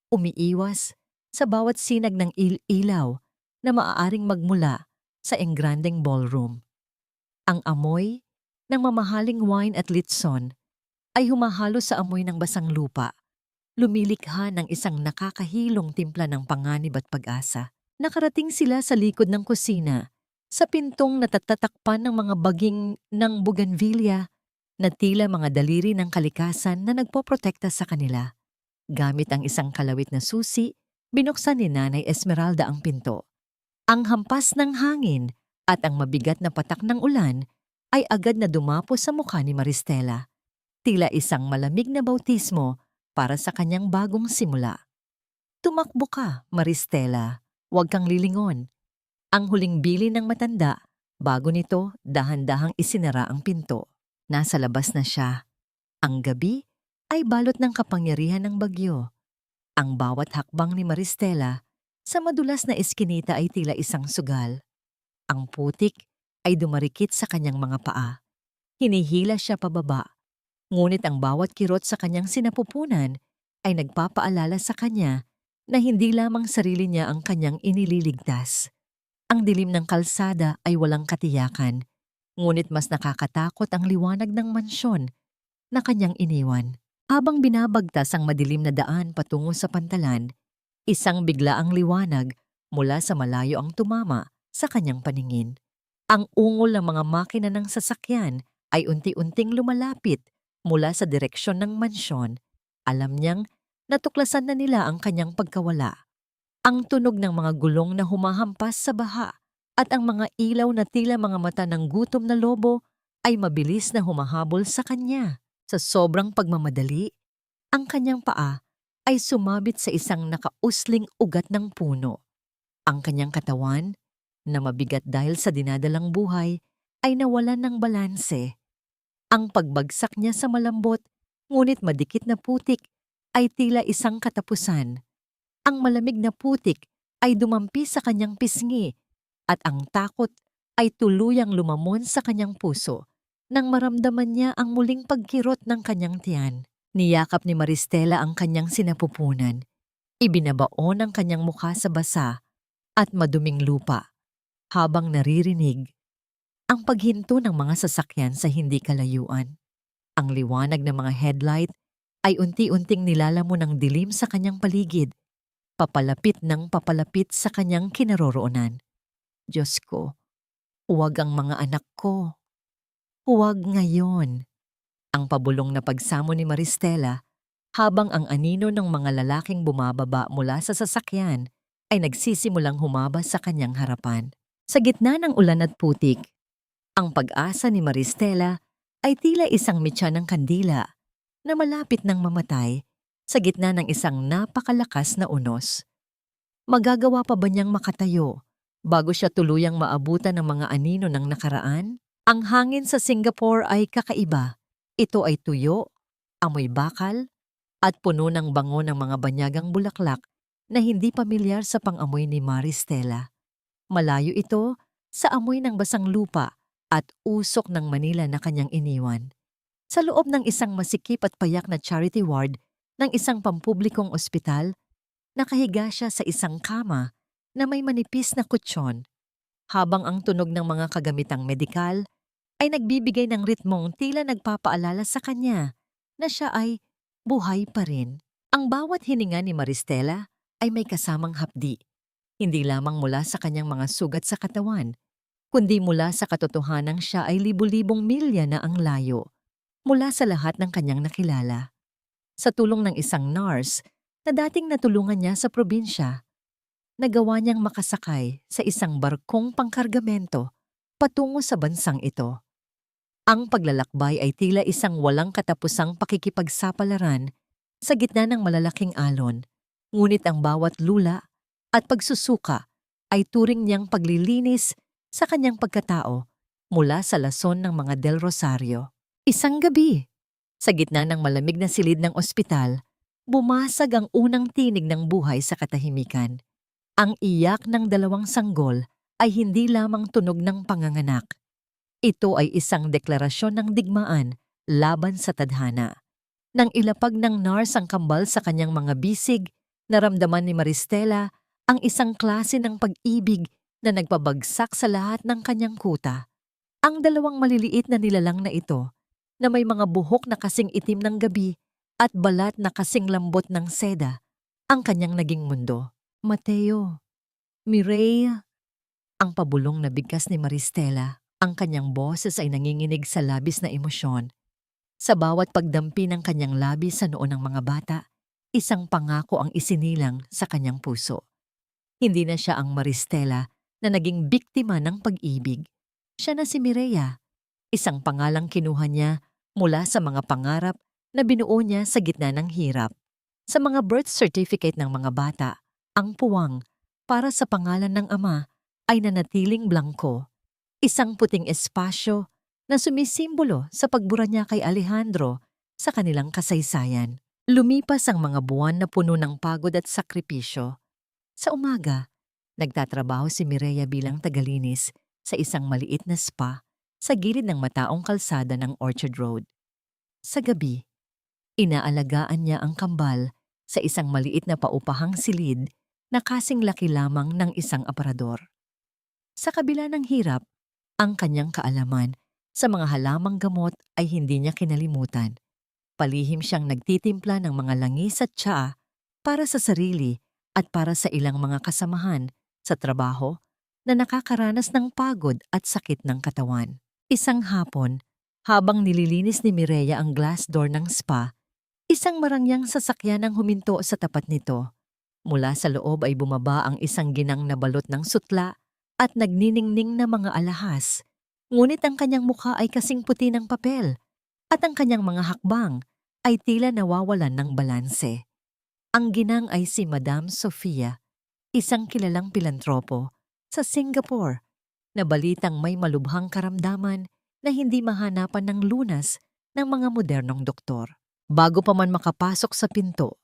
Umiiwas sa bawat sinag ng ilaw na maaaring magmula sa engrandeng ballroom. Ang amoy ng mamahaling wine at litson ay humahalo sa amoy ng basang lupa, lumilikha ng isang nakakahilong timpla ng panganib at pag-asa. Nakarating sila sa likod ng kusina, sa pintong natatatakpan ng mga baging ng bougainvillea na tila mga daliri ng kalikasan na nagpoprotekta sa kanila. Gamit ang isang kalawit na susi, binuksan ni Nanay Esmeralda ang pinto. Ang hampas ng hangin at ang mabigat na patak ng ulan ay agad na dumapo sa mukha ni Maristela. Tila isang malamig na bautismo para sa kanyang bagong simula. Tumakbo ka, Maristela. Huwag kang lilingon. Ang huling bili ng matanda, bago nito dahan-dahang isinara ang pinto. Nasa labas na siya. Ang gabi ay balot ng kapangyarihan ng bagyo. Ang bawat hakbang ni Maristela sa madulas na eskinita ay tila isang sugal. Ang putik ay dumarikit sa kanyang mga paa. Hinihila siya pababa, ngunit ang bawat kirot sa kanyang sinapupunan ay nagpapaalala sa kanya na hindi lamang sarili niya ang kanyang inililigtas. Ang dilim ng kalsada ay walang katiyakan, ngunit mas nakakatakot ang liwanag ng mansyon na kanyang iniwan. Habang binabagtas ang madilim na daan patungo sa pantalan, isang biglaang liwanag mula sa malayo ang tumama sa kanyang paningin. Ang ungol ng mga makina ng sasakyan ay unti-unting lumalapit mula sa direksyon ng mansyon. Alam niyang natuklasan na nila ang kanyang pagkawala. Ang tunog ng mga gulong na humahampas sa baha at ang mga ilaw na tila mga mata ng gutom na lobo ay mabilis na humahabol sa kanya. Sa sobrang pagmamadali, ang kanyang paa ay sumabit sa isang nakausling ugat ng puno. Ang kanyang katawan, na mabigat dahil sa dinadalang buhay, ay nawalan ng balanse. Ang pagbagsak niya sa malambot, ngunit madikit na putik, ay tila isang katapusan. Ang malamig na putik ay dumampi sa kanyang pisngi at ang takot ay tuluyang lumamon sa kanyang puso nang maramdaman niya ang muling pagkirot ng kanyang tiyan. Niyakap ni Maristela ang kanyang sinapupunan. Ibinabaon ang kanyang mukha sa basa at maduming lupa habang naririnig ang paghinto ng mga sasakyan sa hindi kalayuan. Ang liwanag ng mga headlight ay unti-unting nilalamon ng dilim sa kanyang paligid, papalapit ng papalapit sa kanyang kinaroroonan. Diyos ko, huwag ang mga anak ko. Huwag ngayon. Ang pabulong na pagsamo ni Maristela habang ang anino ng mga lalaking bumababa mula sa sasakyan ay nagsisimulang humaba sa kanyang harapan. Sa gitna ng ulan at putik, ang pag-asa ni Maristela ay tila isang mitya ng kandila na malapit ng mamatay sa gitna ng isang napakalakas na unos. Magagawa pa ba niyang makatayo bago siya tuluyang maabutan ng mga anino ng nakaraan? Ang hangin sa Singapore ay kakaiba. Ito ay tuyo, amoy bakal, at puno ng bango ng mga banyagang bulaklak na hindi pamilyar sa pang-amoy ni Maristela. Malayo ito sa amoy ng basang lupa at usok ng Manila na kanyang iniwan. Sa loob ng isang masikip at payak na charity ward ng isang pampublikong ospital, nakahiga siya sa isang kama na may manipis na kutsyon, habang ang tunog ng mga kagamitang medikal ay nagbibigay ng ritmong tila nagpapaalala sa kanya na siya ay buhay pa rin. Ang bawat hininga ni Maristela ay may kasamang hapdi, hindi lamang mula sa kanyang mga sugat sa katawan, kundi mula sa katotohanang siya ay libu-libong milya na ang layo mula sa lahat ng kanyang nakilala. Sa tulong ng isang nurse na dating natulungan niya sa probinsya, nagawa niyang makasakay sa isang barkong pangkargamento patungo sa bansang ito. Ang paglalakbay ay tila isang walang katapusang pakikipagsapalaran sa gitna ng malalaking alon, ngunit ang bawat lula at pagsusuka ay turing niyang paglilinis sa kanyang pagkatao mula sa lason ng mga Del Rosario. Isang gabi, sa gitna ng malamig na silid ng ospital, bumasag ang unang tinig ng buhay sa katahimikan. Ang iyak ng dalawang sanggol ay hindi lamang tunog ng panganganak. Ito ay isang deklarasyon ng digmaan laban sa tadhana. Nang ilapag ng nurse ang kambal sa kanyang mga bisig, naramdaman ni Maristela ang isang klase ng pag-ibig na nagpabagsak sa lahat ng kanyang kuta. Ang dalawang maliliit na nilalang na ito, na may mga buhok na kasing itim ng gabi at balat na kasing lambot ng seda, ang kanyang naging mundo. Mateo, Mireya, ang pabulong na bigkas ni Maristela. Ang kanyang boses ay nanginginig sa labis na emosyon. Sa bawat pagdampi ng kanyang labis sa noo ng mga bata, isang pangako ang isinilang sa kanyang puso. Hindi na siya ang Maristela na naging biktima ng pag-ibig. Siya na si Mireya, isang pangalang kinuha niya mula sa mga pangarap na binuo niya sa gitna ng hirap. Sa mga birth certificate ng mga bata, ang puwang para sa pangalan ng ama ay nanatiling blanko. Isang puting espasyo na sumisimbolo sa pagbura niya kay Alejandro sa kanilang kasaysayan. Lumipas ang mga buwan na puno ng pagod at sakripisyo. Sa umaga, nagtatrabaho si Mireya bilang tagalinis sa isang maliit na spa sa gilid ng mataong kalsada ng Orchard Road. Sa gabi, inaalagaan niya ang kambal sa isang maliit na paupahang silid na kasing laki lamang ng isang aparador. Sa kabila ng hirap, ang kanyang kaalaman sa mga halamang gamot ay hindi niya kinalimutan. Palihim siyang nagtitimpla ng mga langis at tsaa para sa sarili at para sa ilang mga kasamahan sa trabaho na nakakaranas ng pagod at sakit ng katawan. Isang hapon, habang nililinis ni Mireya ang glass door ng spa, isang marangyang sasakyan ang huminto sa tapat nito. Mula sa loob ay bumaba ang isang ginang na balot ng sutla at nagniningning na mga alahas. Ngunit ang kanyang mukha ay kasing puti ng papel at ang kanyang mga hakbang ay tila nawawalan ng balanse. Ang ginang ay si Madam Sofia, isang kilalang pilantropo sa Singapore na balitang may malubhang karamdaman na hindi mahanapan ng lunas ng mga modernong doktor. Bago pa man makapasok sa pinto,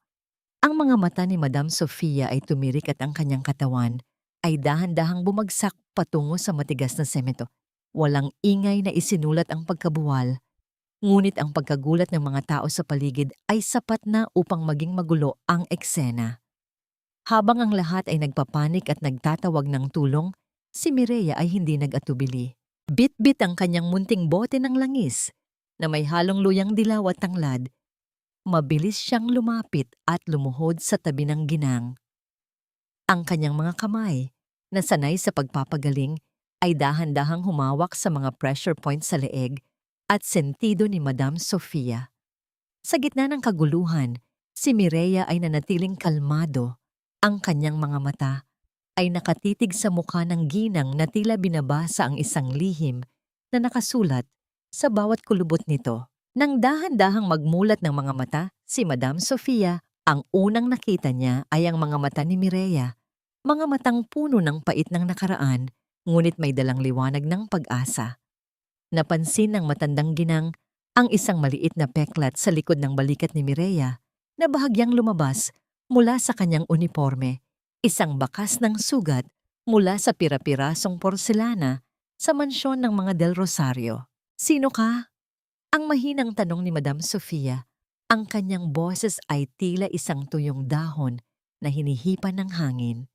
ang mga mata ni Madam Sofia ay tumirik at ang kanyang katawan ay dahan-dahang bumagsak patungo sa matigas na semento. Walang ingay na isinulat ang pagkabuwal, ngunit ang pagkagulat ng mga tao sa paligid ay sapat na upang maging magulo ang eksena. Habang ang lahat ay nagpapanik at nagtatawag ng tulong, si Mireya ay hindi nag-atubili. Bit-bit ang kanyang munting bote ng langis na may halong luyang dilaw at tanglad. Mabilis siyang lumapit at lumuhod sa tabi ng ginang. Ang kanyang mga kamay, na sanay sa pagpapagaling, ay dahan-dahang humawak sa mga pressure points sa leeg at sentido ni Madam Sofia. Sa gitna ng kaguluhan, si Mireya ay nanatiling kalmado. Ang kanyang mga mata ay nakatitig sa mukha ng ginang na tila binabasa ang isang lihim na nakasulat sa bawat kulubot nito. Nang dahan-dahang magmulat ng mga mata, si Madam Sofia, ang unang nakita niya ay ang mga mata ni Mireya. Mga matang puno ng pait ng nakaraan, ngunit may dalang liwanag ng pag-asa. Napansin ng matandang ginang ang isang maliit na peklat sa likod ng balikat ni Mireya na bahagyang lumabas mula sa kanyang uniforme, isang bakas ng sugat mula sa pira-pirasong porselana sa mansyon ng mga Del Rosario. "Sino ka?" Ang mahinang tanong ni Madam Sofia. Ang kanyang boses ay tila isang tuyong dahon na hinihipan ng hangin.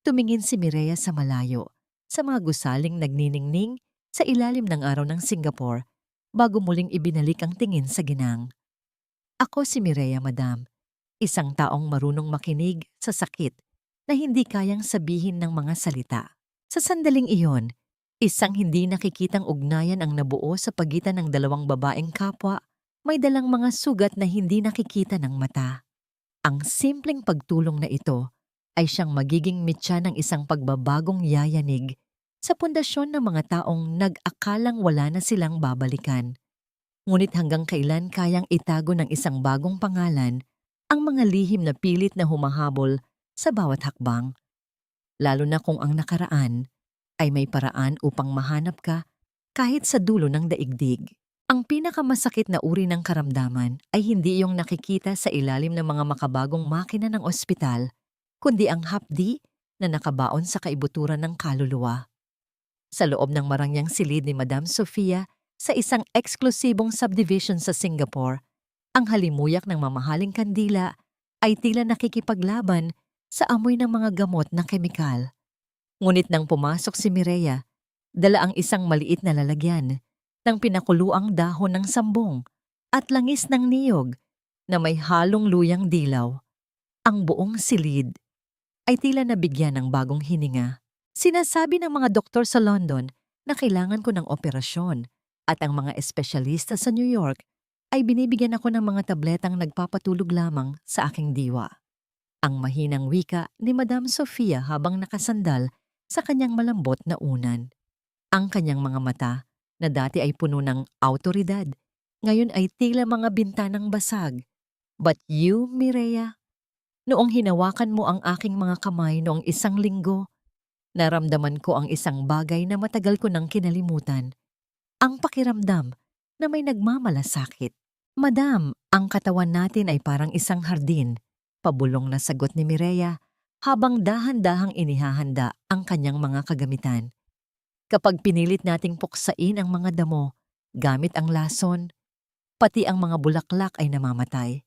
Tumingin si Mireya sa malayo, sa mga gusaling nagniningning sa ilalim ng araw ng Singapore, bago muling ibinalik ang tingin sa ginang. "Ako si Mireya, Madam, isang taong marunong makinig sa sakit na hindi kayang sabihin ng mga salita." Sa sandaling iyon, isang hindi nakikitang ugnayan ang nabuo sa pagitan ng dalawang babaeng kapwa, may dalang mga sugat na hindi nakikita ng mata. Ang simpleng pagtulong na ito ay siyang magiging mitya ng isang pagbabagong yayanig sa pundasyon ng mga taong nag-akalang wala na silang babalikan. Ngunit hanggang kailan kayang itago ng isang bagong pangalan ang mga lihim na pilit na humahabol sa bawat hakbang? Lalo na kung ang nakaraan ay may paraan upang mahanap ka kahit sa dulo ng daigdig. Ang pinakamasakit na uri ng karamdaman ay hindi yung nakikita sa ilalim ng mga makabagong makina ng ospital, kundi ang hapdi na nakabaon sa kaibuturan ng kaluluwa. Sa loob ng marangyang silid ni Madam Sofia sa isang eksklusibong subdivision sa Singapore, ang halimuyak ng mamahaling kandila ay tila nakikipaglaban sa amoy ng mga gamot na kemikal. Ngunit nang pumasok si Mireya, dala ang isang maliit na lalagyan ng pinakuluang dahon ng sambong at langis ng niyog na may halong luyang dilaw. Ang buong silid ay tila nabigyan ng bagong hininga. Sinasabi ng mga doktor sa London na kailangan ko ng operasyon at ang mga espesyalista sa New York ay binibigyan ako ng mga tabletang nagpapatulog lamang sa aking diwa. Ang mahinang wika ni Madam Sofia habang nakasandal sa kanyang malambot na unan. Ang kanyang mga mata, na dati ay puno ng awtoridad, ngayon ay tila mga bintanang basag. "But you, Mireya, noong hinawakan mo ang aking mga kamay noong isang linggo, naramdaman ko ang isang bagay na matagal ko nang kinalimutan. Ang pakiramdam na may nagmamalasakit." "Madam, ang katawan natin ay parang isang hardin," pabulong na sagot ni Mireya habang dahan-dahang inihahanda ang kanyang mga kagamitan. "Kapag pinilit nating puksain ang mga damo gamit ang lason, pati ang mga bulaklak ay namamatay.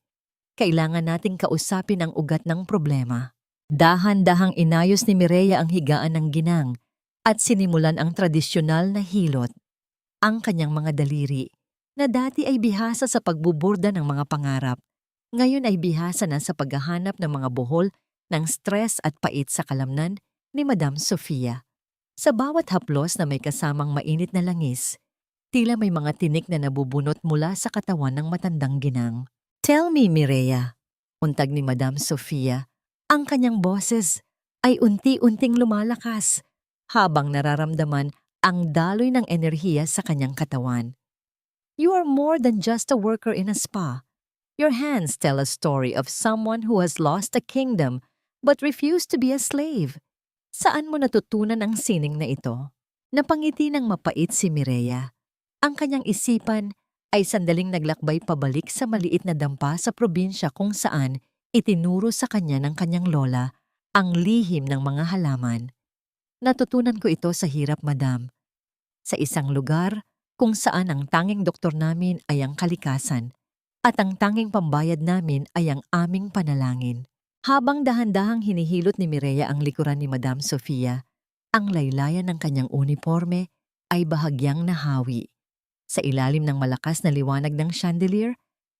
Kailangan nating kausapin ang ugat ng problema. Dahan-dahang inayos ni Mireya ang higaan ng ginang at sinimulan ang tradisyonal na hilot. Ang kanyang mga daliri, na dati ay bihasa sa pagbuburda ng mga pangarap, ngayon ay bihasa na sa paghahanap ng mga buhol ng stress at pait sa kalamnan ni Madam Sofia. Sa bawat haplos na may kasamang mainit na langis, tila may mga tinik na nabubunot mula sa katawan ng matandang ginang. "Tell me, Mireya," untag ni Madam Sofia. Ang kanyang boses ay unti-unting lumalakas habang nararamdaman ang daloy ng enerhiya sa kanyang katawan. "You are more than just a worker in a spa. Your hands tell a story of someone who has lost a kingdom but refused to be a slave. Saan mo natutunan ang sining na ito?" Napangiti ng mapait si Mireya. Ang kanyang isipan ay sandaling naglakbay pabalik sa maliit na dampa sa probinsya kung saan itinuro sa kanya ng kanyang lola ang lihim ng mga halaman. "Natutunan ko ito sa hirap, madam. Sa isang lugar kung saan ang tanging doktor namin ay ang kalikasan at ang tanging pambayad namin ay ang aming panalangin." Habang dahan-dahang hinihilot ni Mireya ang likuran ni Madam Sofia, ang laylayan ng kanyang uniforme ay bahagyang nahawi. Sa ilalim ng malakas na liwanag ng chandelier,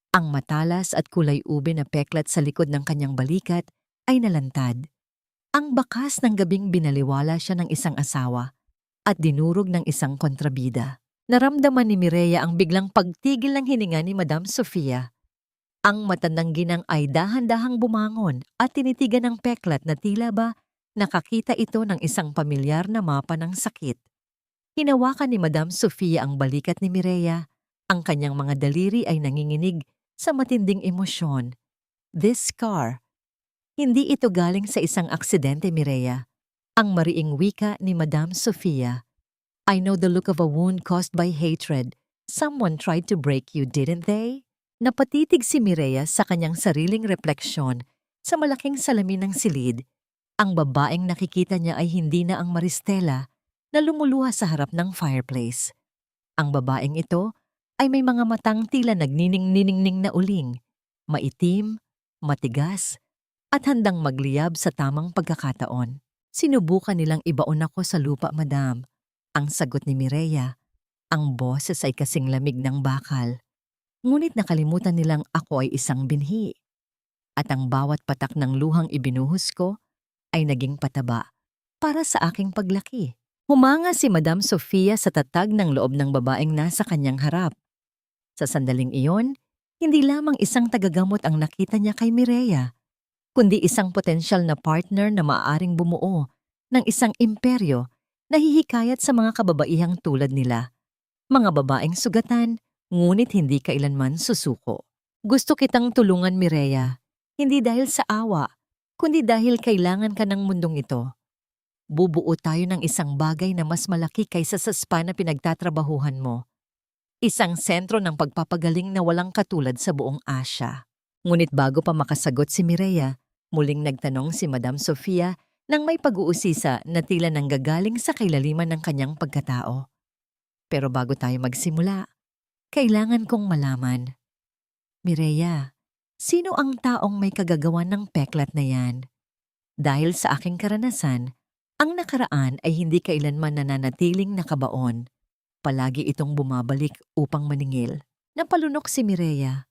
ang matalas at kulay ube na peklat sa likod ng kanyang balikat ay nalantad. Ang bakas ng gabing binaliwala siya ng isang asawa at dinurog ng isang kontrabida. Naramdaman ni Mireya ang biglang pagtigil ng hininga ni Madam Sofia. Ang matandang ginang ay dahan-dahang bumangon at tinitigan ng peklat na tila ba nakakita ito ng isang pamilyar na mapa ng sakit. Hinawakan ni Madam Sofia ang balikat ni Mireya. Ang kanyang mga daliri ay nanginginig sa matinding emosyon. "This scar, hindi ito galing sa isang aksidente, Mireya." Ang mariing wika ni Madam Sofia. "I know the look of a wound caused by hatred. Someone tried to break you, didn't they?" Napatitig si Mireya sa kanyang sariling refleksyon sa malaking salamin ng silid. Ang babaeng nakikita niya ay hindi na ang Maristela na lumuluha sa harap ng fireplace. Ang babaeng ito ay may mga matang tila nagnining-niningning na uling, maitim, matigas, at handang magliyab sa tamang pagkakataon. "Sinubukan nilang ibaon ako sa lupa, madam," ang sagot ni Mireya. Ang boses ay kasing lamig ng bakal. "Ngunit nakalimutan nilang ako ay isang binhi. At ang bawat patak ng luhang ibinuhos ko ay naging pataba para sa aking paglaki." Humanga si Madam Sofia sa tatag ng loob ng babaeng nasa kanyang harap. Sa sandaling iyon, hindi lamang isang tagagamot ang nakita niya kay Mireya, kundi isang potensyal na partner na maaaring bumuo ng isang imperyo na hihikayat sa mga kababaihang tulad nila. Mga babaeng sugatan, ngunit hindi kailanman susuko. "Gusto kitang tulungan, Mireya, hindi dahil sa awa, kundi dahil kailangan ka ng mundong ito. Bubuo tayo ng isang bagay na mas malaki kaysa sa spa na pinagtatrabahuhan mo. Isang sentro ng pagpapagaling na walang katulad sa buong Asya." Ngunit bago pa makasagot si Mireya, muling nagtanong si Madam Sofia nang may pag-uusisa na tila nanggagaling sa kailaliman ng kanyang pagkatao. "Pero bago tayo magsimula, kailangan kong malaman. Mireya, sino ang taong may kagagawan ng peklat na yan? Dahil sa aking karanasan, ang nakaraan ay hindi kailanman nananatiling nakabaon. Palagi itong bumabalik upang maningil." Napalunok si Mireya.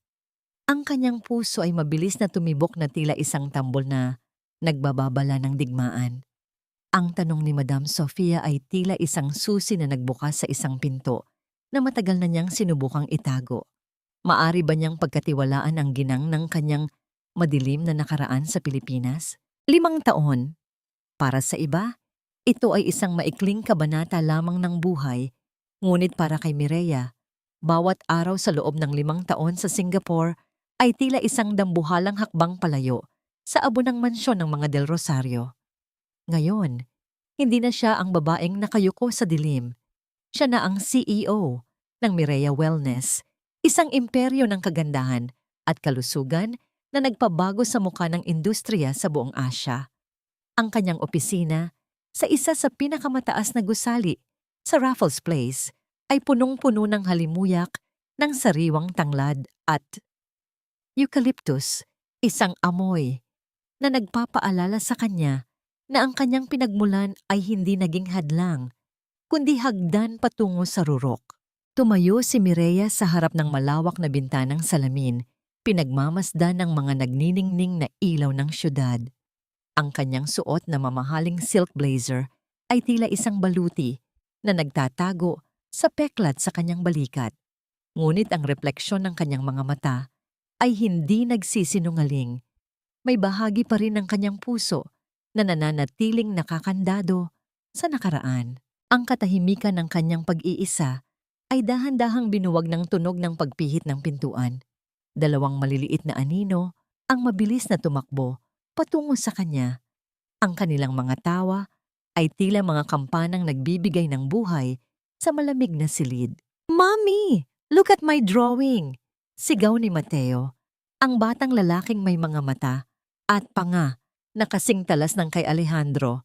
Ang kanyang puso ay mabilis na tumibok na tila isang tambol na nagbababala ng digmaan. Ang tanong ni Madam Sofia ay tila isang susi na nagbukas sa isang pinto na matagal na niyang sinubukang itago. Maari ba niyang pagkatiwalaan ang ginang ng kanyang madilim na nakaraan sa Pilipinas? 5 taon. Para sa iba, ito ay isang maikling kabanata lamang ng buhay, ngunit para kay Mireya, bawat araw sa loob ng 5 taon sa Singapore ay tila isang dambuhalang hakbang palayo sa abo ng mansyon ng mga Del Rosario. Ngayon, hindi na siya ang babaeng nakayuko sa dilim. Siya na ang CEO ng Mireya Wellness, isang imperyo ng kagandahan at kalusugan na nagpabago sa mukha ng industriya sa buong Asya. Ang kanyang opisina, sa isa sa pinakamataas na gusali sa Raffles Place, ay punong-puno ng halimuyak ng sariwang tanglad at eucalyptus Isang amoy na nagpapaalala sa kanya na ang kanyang pinagmulan ay hindi naging hadlang, kundi hagdan patungo sa rurok. Tumayo si Mireya sa harap ng malawak na bintanang salamin, pinagmamasdan ng mga nagniningning na ilaw ng syudad. Ang kanyang suot na mamahaling silk blazer ay tila isang baluti na nagtatago sa peklat sa kanyang balikat. Ngunit ang refleksyon ng kanyang mga mata ay hindi nagsisinungaling. May bahagi pa rin ng kanyang puso na nananatiling nakakandado sa nakaraan. Ang katahimikan ng kanyang pag-iisa ay dahan-dahang binuwag ng tunog ng pagpihit ng pintuan. Dalawang maliliit na anino ang mabilis na tumakbo patungo sa kanya. Ang kanilang mga tawa ay tila mga kampanang nagbibigay ng buhay sa malamig na silid. "Mommy! Look at my drawing!" Sigaw ni Mateo, ang batang lalaking may mga mata at panga na kasing talas ng kay Alejandro,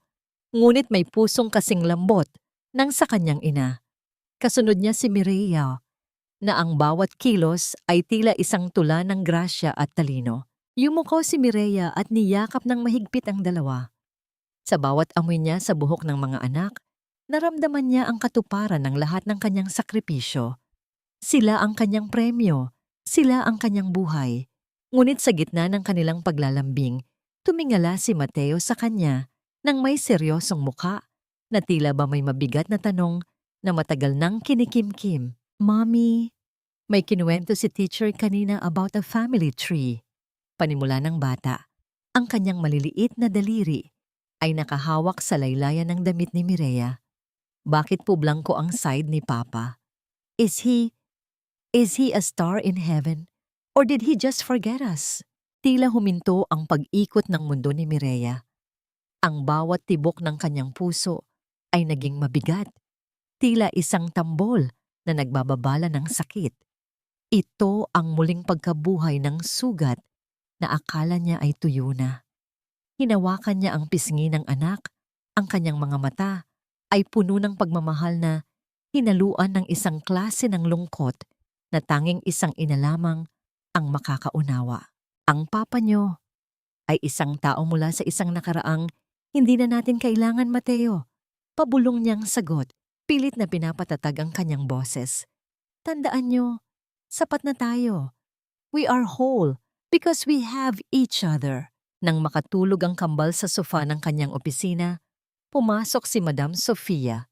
ngunit may pusong kasing lambot ng sa kanyang ina. Kasunod niya si Mireya, na ang bawat kilos ay tila isang tula ng grasya at talino. Yumuko si Mireya at niyakap ng mahigpit ang dalawa. Sa bawat amoy niya sa buhok ng mga anak, naramdaman niya ang katuparan ng lahat ng kanyang sakripisyo. Sila ang kanyang premyo, sila ang kanyang buhay. Ngunit sa gitna ng kanilang paglalambing, tumingala si Mateo sa kanya nang may seryosong mukha na tila ba may mabigat na tanong na matagal nang kinikimkim. "Mommy, may kinuwento si teacher kanina about a family tree." Panimula ng bata, ang kanyang maliliit na daliri ay nakahawak sa laylayan ng damit ni Mireya. Bakit po blanco ang side ni Papa? Is he a star in heaven? Or did he just forget us? Tila huminto ang pag-ikot ng mundo ni Mireya. Ang bawat tibok ng kanyang puso ay naging mabigat. Tila isang tambol na nagbababala ng sakit. Ito ang muling pagkabuhay ng sugat na akala niya ay tuyo na. Hinawakan niya ang pisngi ng anak, ang kanyang mga mata ay puno ng pagmamahal na hinaluan ng isang klase ng lungkot na tanging isang ina lamang ang makakaunawa. Ang papa niyo ay isang tao mula sa isang nakaraang hindi na natin kailangan, Mateo. Pabulong niyang sagot, pilit na pinapatatag ang kanyang boses. Tandaan niyo, sapat na tayo. We are whole because we have each other. Nang makatulog ang kambal sa sofa ng kanyang opisina, pumasok si Madam Sofia.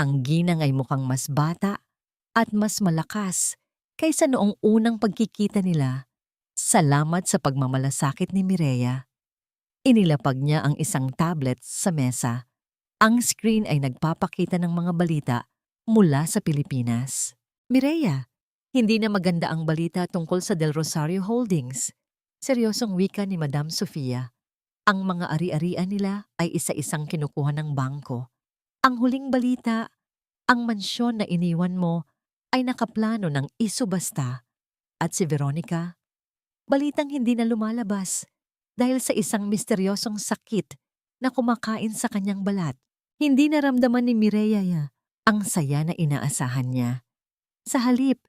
Ang ginang ay mukhang mas bata at mas malakas kaysa noong unang pagkikita nila. Salamat sa pagmamalasakit ni Mireya. Inilapag niya ang isang tablet sa mesa. Ang screen ay nagpapakita ng mga balita mula sa Pilipinas. "Mireya, hindi na maganda ang balita tungkol sa Del Rosario Holdings." Seryosong wika ni Madam Sofia. Ang mga ari-arian nila ay isa-isang kinukuha ng bangko. Ang huling balita, ang mansyon na iniwan mo ay nakaplano ng isubasta. At si Veronica, balitang hindi na lumalabas dahil sa isang misteryosong sakit na kumakain sa kanyang balat. Hindi naramdaman ni Mireya ang saya na inaasahan niya. Sa halip,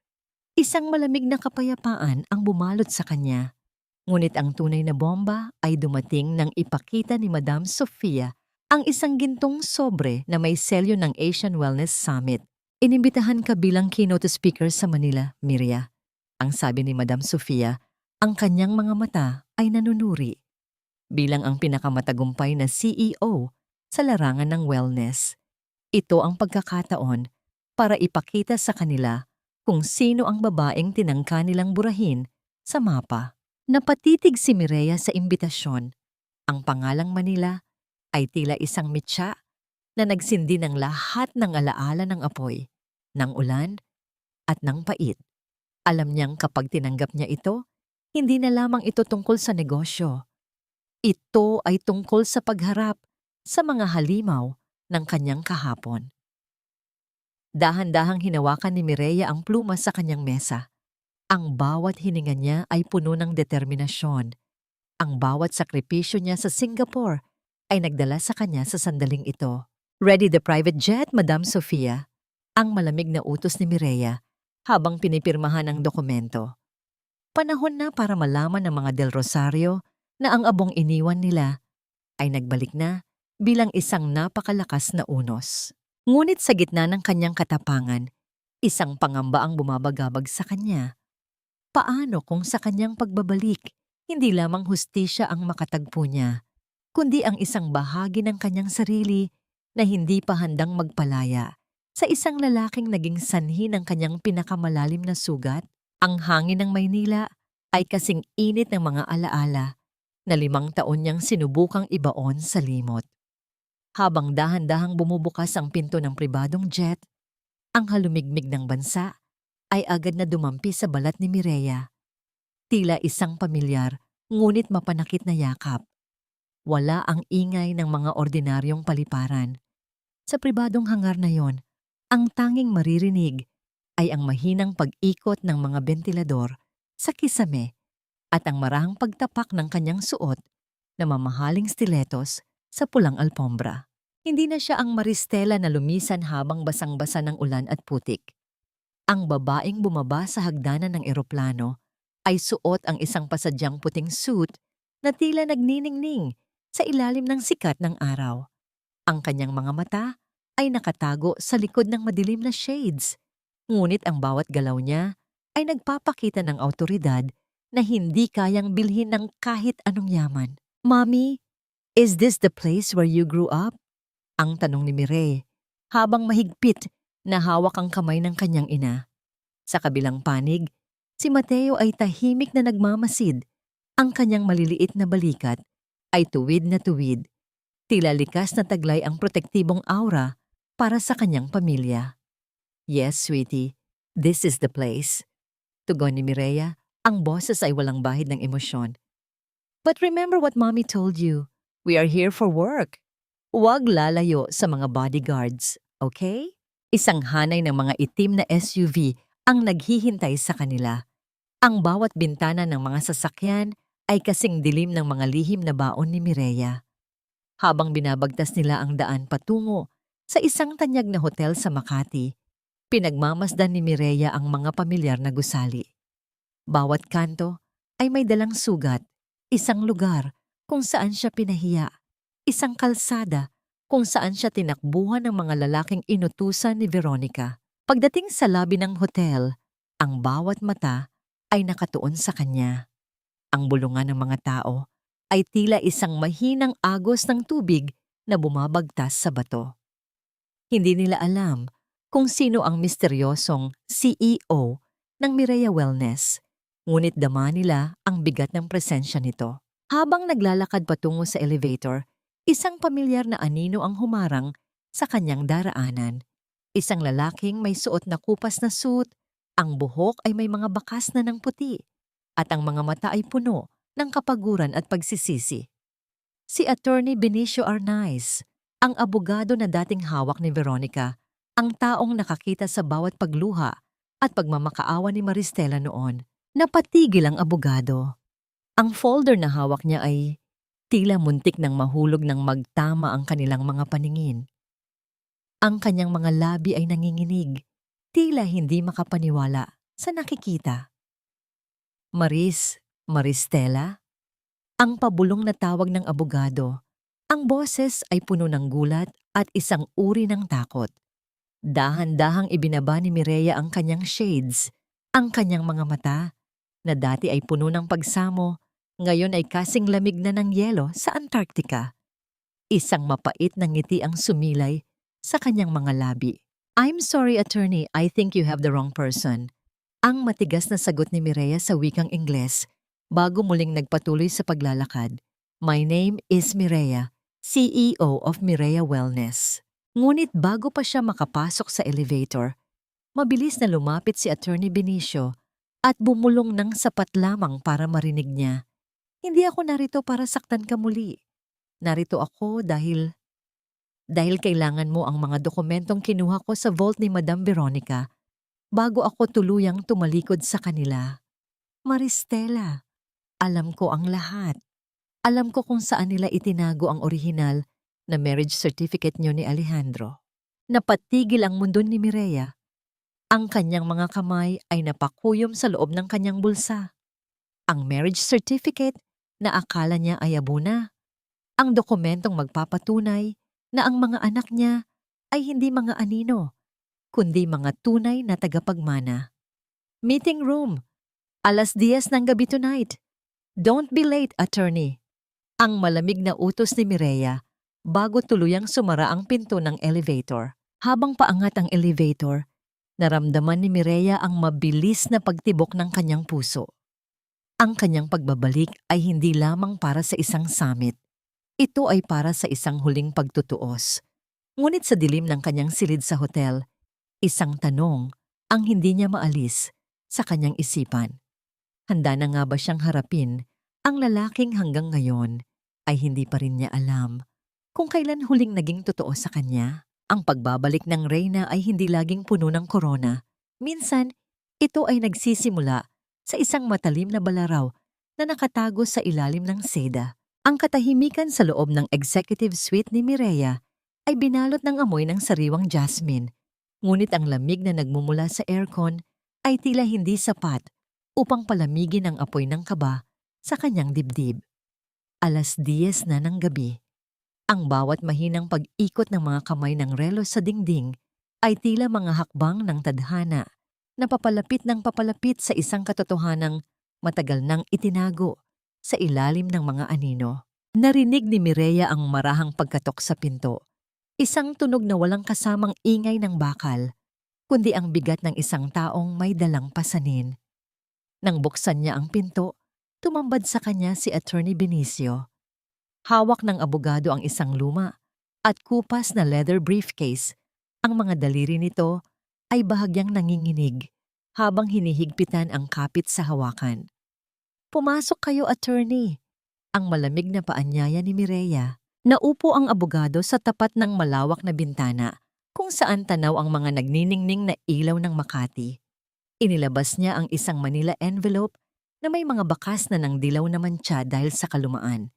isang malamig na kapayapaan ang bumalot sa kanya. Ngunit ang tunay na bomba ay dumating nang ipakita ni Madam Sofia ang isang gintong sobre na may selyo ng Asian Wellness Summit. "Inimbitahan ka bilang keynote speaker sa Manila, Mireya." Ang sabi ni Madam Sofia, ang kanyang mga mata ay nanunuri. Bilang ang pinakamatagumpay na CEO sa larangan ng wellness, ito ang pagkakataon para ipakita sa kanila kung sino ang babaeng tinangka nilang burahin sa mapa. Napatitig si Mireya sa imbitasyon. Ang pangalang Manila ay tila isang mitya na nagsindi ng lahat ng alaala ng apoy, ng ulan at ng pait. Alam niyang kapag tinanggap niya ito, hindi na lamang ito tungkol sa negosyo. Ito ay tungkol sa pagharap sa mga halimaw ng kanyang kahapon. Dahan-dahang hinawakan ni Mireya ang pluma sa kanyang mesa. Ang bawat hininga niya ay puno ng determinasyon. Ang bawat sakripisyo niya sa Singapore ay nagdala sa kanya sa sandaling ito. "Ready the private jet, Madam Sofia?" Ang malamig na utos ni Mireya habang pinipirmahan ang dokumento. Panahon na para malaman ng mga Del Rosario na ang abong iniwan nila ay nagbalik na bilang isang napakalakas na unos. Ngunit sa gitna ng kanyang katapangan, isang pangamba ang bumabagabag sa kanya. Paano kung sa kanyang pagbabalik, hindi lamang hustisya ang makatagpo niya, kundi ang isang bahagi ng kanyang sarili na hindi pa handang magpalaya sa isang lalaking naging sanhi ng kanyang pinakamalalim na sugat? Ang hangin ng Maynila ay kasing init ng mga alaala na 5 taon niyang sinubukang ibaon sa limot. Habang dahan-dahang bumubukas ang pinto ng pribadong jet, ang halumigmig ng bansa ay agad na dumampi sa balat ni Mireya. Tila isang pamilyar ngunit mapanakit na yakap. Wala ang ingay ng mga ordinaryong paliparan. Sa pribadong hangar na yon, ang tanging maririnig ay ang mahinang pag-ikot ng mga bentilador sa kisame at ang marahang pagtapak ng kanyang suot na mamahaling stiletos sa pulang alpombra. Hindi na siya ang Maristela na lumisan habang basang-basa ng ulan at putik. Ang babaeng bumaba sa hagdanan ng eroplano ay suot ang isang pasadyang puting suit na tila nagniningning sa ilalim ng sikat ng araw. Ang kanyang mga mata ay nakatago sa likod ng madilim na shades. Ngunit ang bawat galaw niya ay nagpapakita ng awtoridad na hindi kayang bilhin ng kahit anong yaman. "Mommy, is this the place where you grew up?" Ang tanong ni Mireille habang mahigpit na hawak ang kamay ng kanyang ina. Sa kabilang panig, si Mateo ay tahimik na nagmamasid. Ang kanyang maliliit na balikat ay tuwid na tuwid. Tila likas na taglay ang protektibong aura para sa kanyang pamilya. "Yes, sweetie, this is the place." Tugon ni Mireya, ang boses ay walang bahid ng emosyon. "But remember what mommy told you. We are here for work. Huwag lalayo sa mga bodyguards, okay?" Isang hanay ng mga itim na SUV ang naghihintay sa kanila. Ang bawat bintana ng mga sasakyan ay kasing dilim ng mga lihim na baon ni Mireya. Habang binabagtas nila ang daan patungo sa isang tanyag na hotel sa Makati, pinagmamasdan ni Mireya ang mga pamilyar na gusali. Bawat kanto ay may dalang sugat, isang lugar kung saan siya pinahiya, isang kalsada kung saan siya tinakbuhan ng mga lalaking inutusan ni Veronica. Pagdating sa lobby ng hotel, ang bawat mata ay nakatuon sa kanya. Ang bulungan ng mga tao ay tila isang mahinang agos ng tubig na bumabagtas sa bato. Hindi nila alam kung sino ang misteryosong CEO ng Mireya Wellness, ngunit dama nila ang bigat ng presensya nito. Habang naglalakad patungo sa elevator, isang pamilyar na anino ang humarang sa kanyang daraanan. Isang lalaking may suot na kupas na suit, ang buhok ay may mga bakas na ng puti, at ang mga mata ay puno ng kapaguran at pagsisisi. Si Attorney Benicio Arnaiz, ang abogado na dating hawak ni Veronica, ang taong nakakita sa bawat pagluha at pagmamakaawa ni Maristela noon. Napatigil ang abogado. Ang folder na hawak niya ay tila muntik ng mahulog ng magtama ang kanilang mga paningin. Ang kanyang mga labi ay nanginginig, tila hindi makapaniwala sa nakikita. Maristela? Ang pabulong na tawag ng abogado. Ang boses ay puno ng gulat at isang uri ng takot. Dahan-dahang ibinaba ni Mireya ang kanyang shades. Ang kanyang mga mata, na dati ay puno ng pagsamo, ngayon ay kasing lamig na ng yelo sa Antarctica. Isang mapait na ngiti ang sumilay sa kanyang mga labi. "I'm sorry, attorney, I think you have the wrong person." Ang matigas na sagot ni Mireya sa wikang Ingles bago muling nagpatuloy sa paglalakad. "My name is Mireya, CEO of Mireya Wellness." Ngunit bago pa siya makapasok sa elevator, mabilis na lumapit si Attorney Benicio at bumulong ng sapat lamang para marinig niya. "Hindi ako narito para saktan ka muli. Narito ako dahil kailangan mo ang mga dokumentong kinuha ko sa vault ni Madam Veronica bago ako tuluyang tumalikod sa kanila. Maristela, alam ko ang lahat. Alam ko kung saan nila itinago ang orihinal na marriage certificate niyo ni Alejandro." Napatigil ang mundo ni Mireya. Ang kanyang mga kamay ay napakuyom sa loob ng kanyang bulsa. Ang marriage certificate na akala niya ay abuna. Ang dokumentong magpapatunay na ang mga anak niya ay hindi mga anino, kundi mga tunay na tagapagmana. Meeting room, 10:00 ng gabi tonight. Don't be late, attorney. Ang malamig na utos ni Mireya bago tuluyang sumara ang pinto ng elevator. Habang paangat ang elevator, naramdaman ni Mireya ang mabilis na pagtibok ng kanyang puso. Ang kanyang pagbabalik ay hindi lamang para sa isang summit. Ito ay para sa isang huling pagtutuos. Ngunit sa dilim ng kanyang silid sa hotel, isang tanong ang hindi niya maalis sa kanyang isipan. Handa na nga ba siyang harapin ang lalaking hanggang ngayon ay hindi pa rin niya alam kung kailan huling naging totoo sa kanya? Ang pagbabalik ng Reyna ay hindi laging puno ng korona. Minsan, ito ay nagsisimula sa isang matalim na balaraw na nakatago sa ilalim ng seda. Ang katahimikan sa loob ng executive suite ni Mireya ay binalot ng amoy ng sariwang jasmine. Ngunit ang lamig na nagmumula sa aircon ay tila hindi sapat upang palamigin ang apoy ng kaba sa kanyang dibdib. 10:00 na ng gabi. Ang bawat mahinang pag-ikot ng mga kamay ng relo sa dingding ay tila mga hakbang ng tadhana na papalapit ng papalapit sa isang katotohanang matagal nang itinago sa ilalim ng mga anino. Narinig ni Mireya ang marahang pagkatok sa pinto. Isang tunog na walang kasamang ingay ng bakal, kundi ang bigat ng isang taong may dalang pasanin. Nang buksan niya ang pinto, tumambad sa kanya si Attorney Benicio. Hawak ng abogado ang isang luma at kupas na leather briefcase. Ang mga daliri nito ay bahagyang nanginginig habang hinihigpitan ang kapit sa hawakan. "Pumasok kayo, attorney." Ang malamig na paanyaya ni Mireya. Naupo ang abogado sa tapat ng malawak na bintana kung saan tanaw ang mga nagniningning na ilaw ng Makati. Inilabas niya ang isang Manila envelope na may mga bakas na ng dilaw na mantsa dahil sa kalumaan.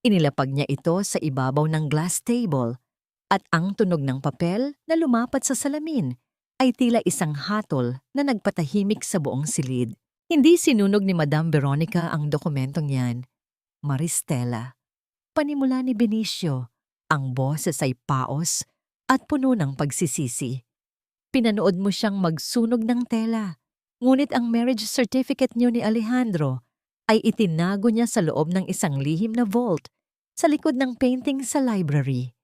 Inilapag niya ito sa ibabaw ng glass table at ang tunog ng papel na lumapat sa salamin ay tila isang hatol na nagpatahimik sa buong silid. Hindi sinunog ni Madam Veronica ang dokumentong yan. Maristela. Panimula ni Benicio, ang boses ay paos at puno ng pagsisisi. Pinanood mo siyang magsunog ng tela, ngunit ang marriage certificate niyo ni Alejandro ay itinago niya sa loob ng isang lihim na vault sa likod ng painting sa library.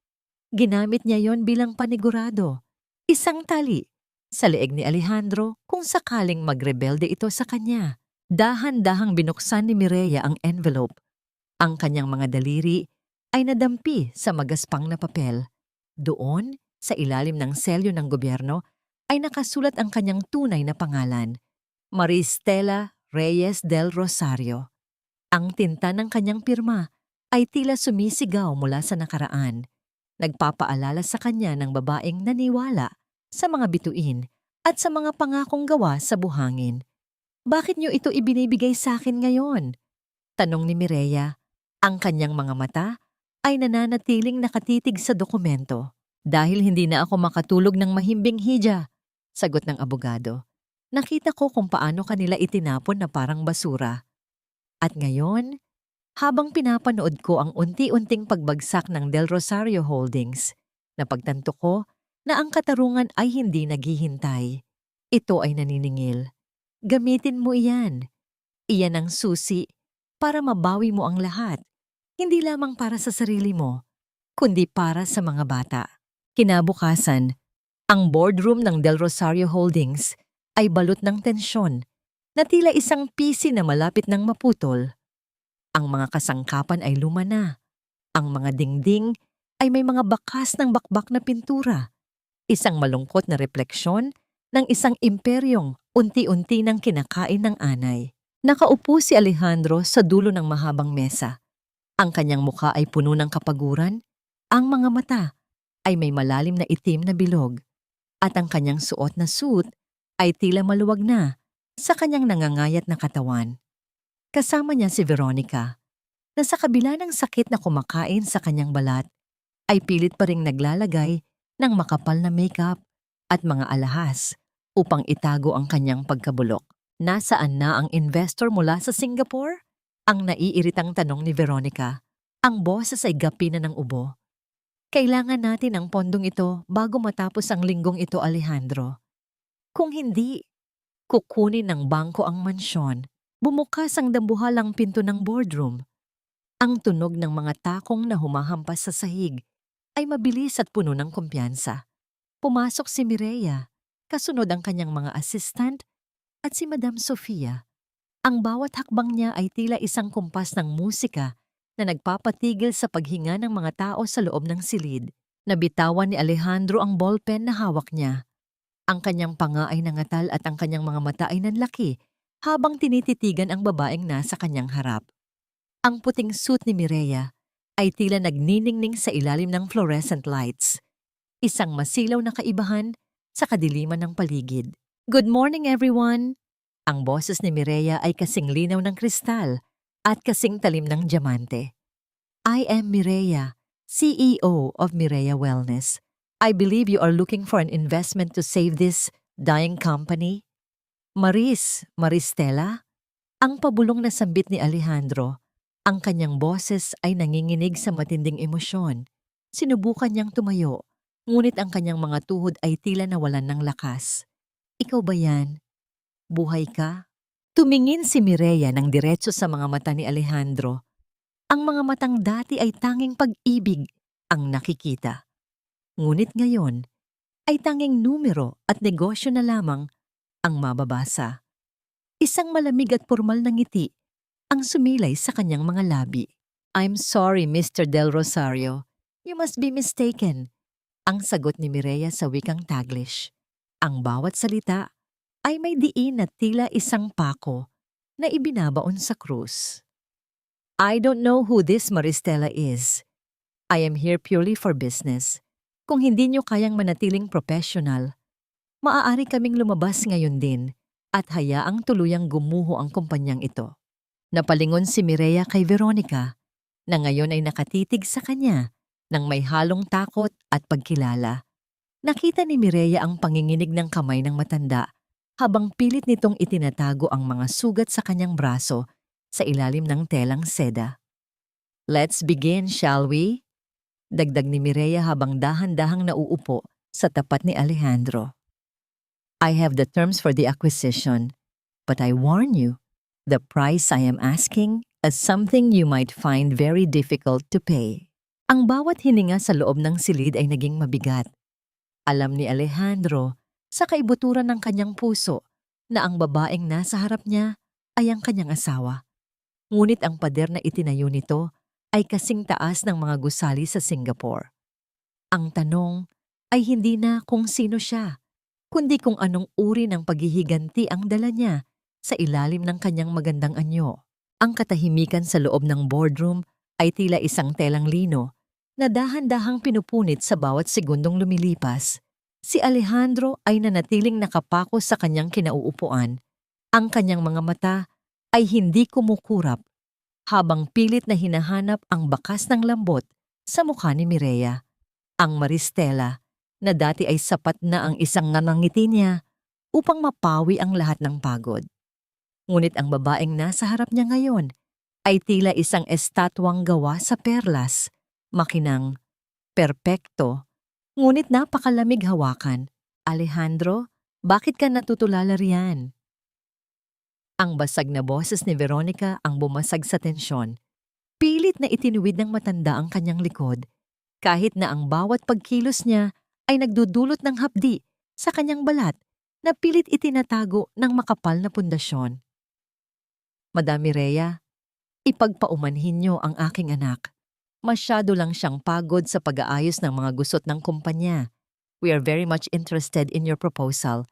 Ginamit niya yon bilang panigurado, isang tali sa leeg ni Alejandro kung sakaling magrebelde ito sa kanya. Dahan-dahang binuksan ni Mireya ang envelope. Ang kanyang mga daliri ay nadampi sa magaspang na papel. Doon, sa ilalim ng selyo ng gobyerno, ay nakasulat ang kanyang tunay na pangalan, Maristela Reyes del Rosario. Ang tinta ng kanyang pirma ay tila sumisigaw mula sa nakaraan, nagpapaalala sa kanya ng babaeng naniwala sa mga bituin at sa mga pangakong gawa sa buhangin. "Bakit niyo ito ibinibigay sa akin ngayon?" tanong ni Mireya. Ang kanyang mga mata ay nananatiling nakatitig sa dokumento. "Dahil hindi na ako makatulog ng mahimbing hija," sagot ng abogado. "Nakita ko kung paano kanila itinapon na parang basura. At ngayon, habang pinapanood ko ang unti-unting pagbagsak ng Del Rosario Holdings, napagtanto ko na ang katarungan ay hindi naghihintay. Ito ay naniningil. Gamitin mo iyan. Iyan ang susi para mabawi mo ang lahat, hindi lamang para sa sarili mo, kundi para sa mga bata." Kinabukasan, ang boardroom ng Del Rosario Holdings ay balot ng tensyon na tila isang pisi na malapit ng maputol. Ang mga kasangkapan ay luma na. Ang mga dingding ay may mga bakas ng bakbak na pintura. Isang malungkot na refleksyon ng isang imperyong unti-unti nang kinakain ng anay. Nakaupo si Alejandro sa dulo ng mahabang mesa. Ang kanyang mukha ay puno ng kapaguran, ang mga mata ay may malalim na itim na bilog, at ang kanyang suot na suit ay tila maluwag na sa kanyang nangangayat na katawan. Kasama niya si Veronica, na sa kabila ng sakit na kumakain sa kanyang balat, ay pilit pa ring naglalagay ng makapal na makeup at mga alahas upang itago ang kanyang pagkabulok. Nasaan na ang investor mula sa Singapore? Ang naiiritang tanong ni Veronica. Ang boses ay gapi na ng ubo. Kailangan natin ang pondong ito bago matapos ang linggong ito, Alejandro. Kung hindi, kukunin ng bangko ang mansyon. Bumukas ang dambuhalang pinto ng boardroom. Ang tunog ng mga takong na humahampas sa sahig ay mabilis at puno ng kumpiyansa. Pumasok si Mireya, kasunod ang kanyang mga assistant at si Madam Sofia. Ang bawat hakbang niya ay tila isang kumpas ng musika na nagpapatigil sa paghinga ng mga tao sa loob ng silid. Nabitawan ni Alejandro ang ballpen na hawak niya. Ang kanyang panga ay nangatal at ang kanyang mga mata ay nanlaki habang tinititigan ang babaeng nasa kanyang harap. Ang puting suit ni Mireya ay tila nagniningning sa ilalim ng fluorescent lights. Isang masilaw na kaibahan sa kadiliman ng paligid. Good morning, everyone! Ang boses ni Mireya ay kasing linaw ng kristal at kasing talim ng diamante. I am Mireya, CEO of Mireya Wellness. I believe you are looking for an investment to save this dying company. Maristela? Ang pabulong na sambit ni Alejandro. Ang kanyang boses ay nanginginig sa matinding emosyon. Sinubukan niyang tumayo, ngunit ang kanyang mga tuhod ay tila nawalan ng lakas. Ikaw ba yan? Buhay ka? Tumingin si Mireya ng diretso sa mga mata ni Alejandro. Ang mga matang dati ay tanging pag-ibig ang nakikita. Ngunit ngayon ay tanging numero at negosyo na lamang ang mababasa. Isang malamig at pormal na ngiti ang sumilay sa kanyang mga labi. I'm sorry, Mr. Del Rosario. You must be mistaken. Ang sagot ni Mireya sa wikang Taglish. Ang bawat salita ay may diin na tila isang pako na ibinabaon sa krus. I don't know who this Maristela is. I am here purely for business. Kung hindi nyo kayang manatiling professional, maaari kaming lumabas ngayon din at hayaang tuluyang gumuho ang kumpanyang ito. Napalingon si Mireya kay Veronica na ngayon ay nakatitig sa kanya ng may halong takot at pagkilala. Nakita ni Mireya ang panginginig ng kamay ng matanda habang pilit nitong itinatago ang mga sugat sa kanyang braso sa ilalim ng telang seda. Let's begin, shall we? Dagdag ni Mireya habang dahan-dahang nauupo sa tapat ni Alejandro. I have the terms for the acquisition, but I warn you, the price I am asking is something you might find very difficult to pay. Ang bawat hininga sa loob ng silid ay naging mabigat. Alam ni Alejandro sa kaibuturan ng kanyang puso na ang babaeng nasa harap niya ay ang kanyang asawa. Ngunit ang pader na itinayo nito ay kasing taas ng mga gusali sa Singapore. Ang tanong ay hindi na kung sino siya, kundi kung anong uri ng paghihiganti ang dala niya sa ilalim ng kanyang magandang anyo. Ang katahimikan sa loob ng boardroom ay tila isang telang lino na dahan-dahang pinupunit sa bawat segundong lumilipas. Si Alejandro ay nanatiling nakapako sa kanyang kinauupuan. Ang kanyang mga mata ay hindi kumukurap habang pilit na hinahanap ang bakas ng lambot sa mukha ni Mireya. Ang Maristela na dati ay sapat na ang isang ngangiti niya upang mapawi ang lahat ng pagod. Ngunit ang babaeng nasa harap niya ngayon ay tila isang estatwang gawa sa perlas, makinang, perpekto, ngunit napakalamig hawakan. Alejandro, bakit ka natutulala riyan? Ang basag na boses ni Veronica ang bumasag sa tensyon. Pilit na itinuwid ng matanda ang kanyang likod, kahit na ang bawat pagkilos niya ay nagdudulot ng hapdi sa kanyang balat na pilit itinatago ng makapal na pundasyon. Madam Mireya, ipagpaumanhin niyo ang aking anak. Masyado lang siyang pagod sa pag-aayos ng mga gusot ng kumpanya. We are very much interested in your proposal.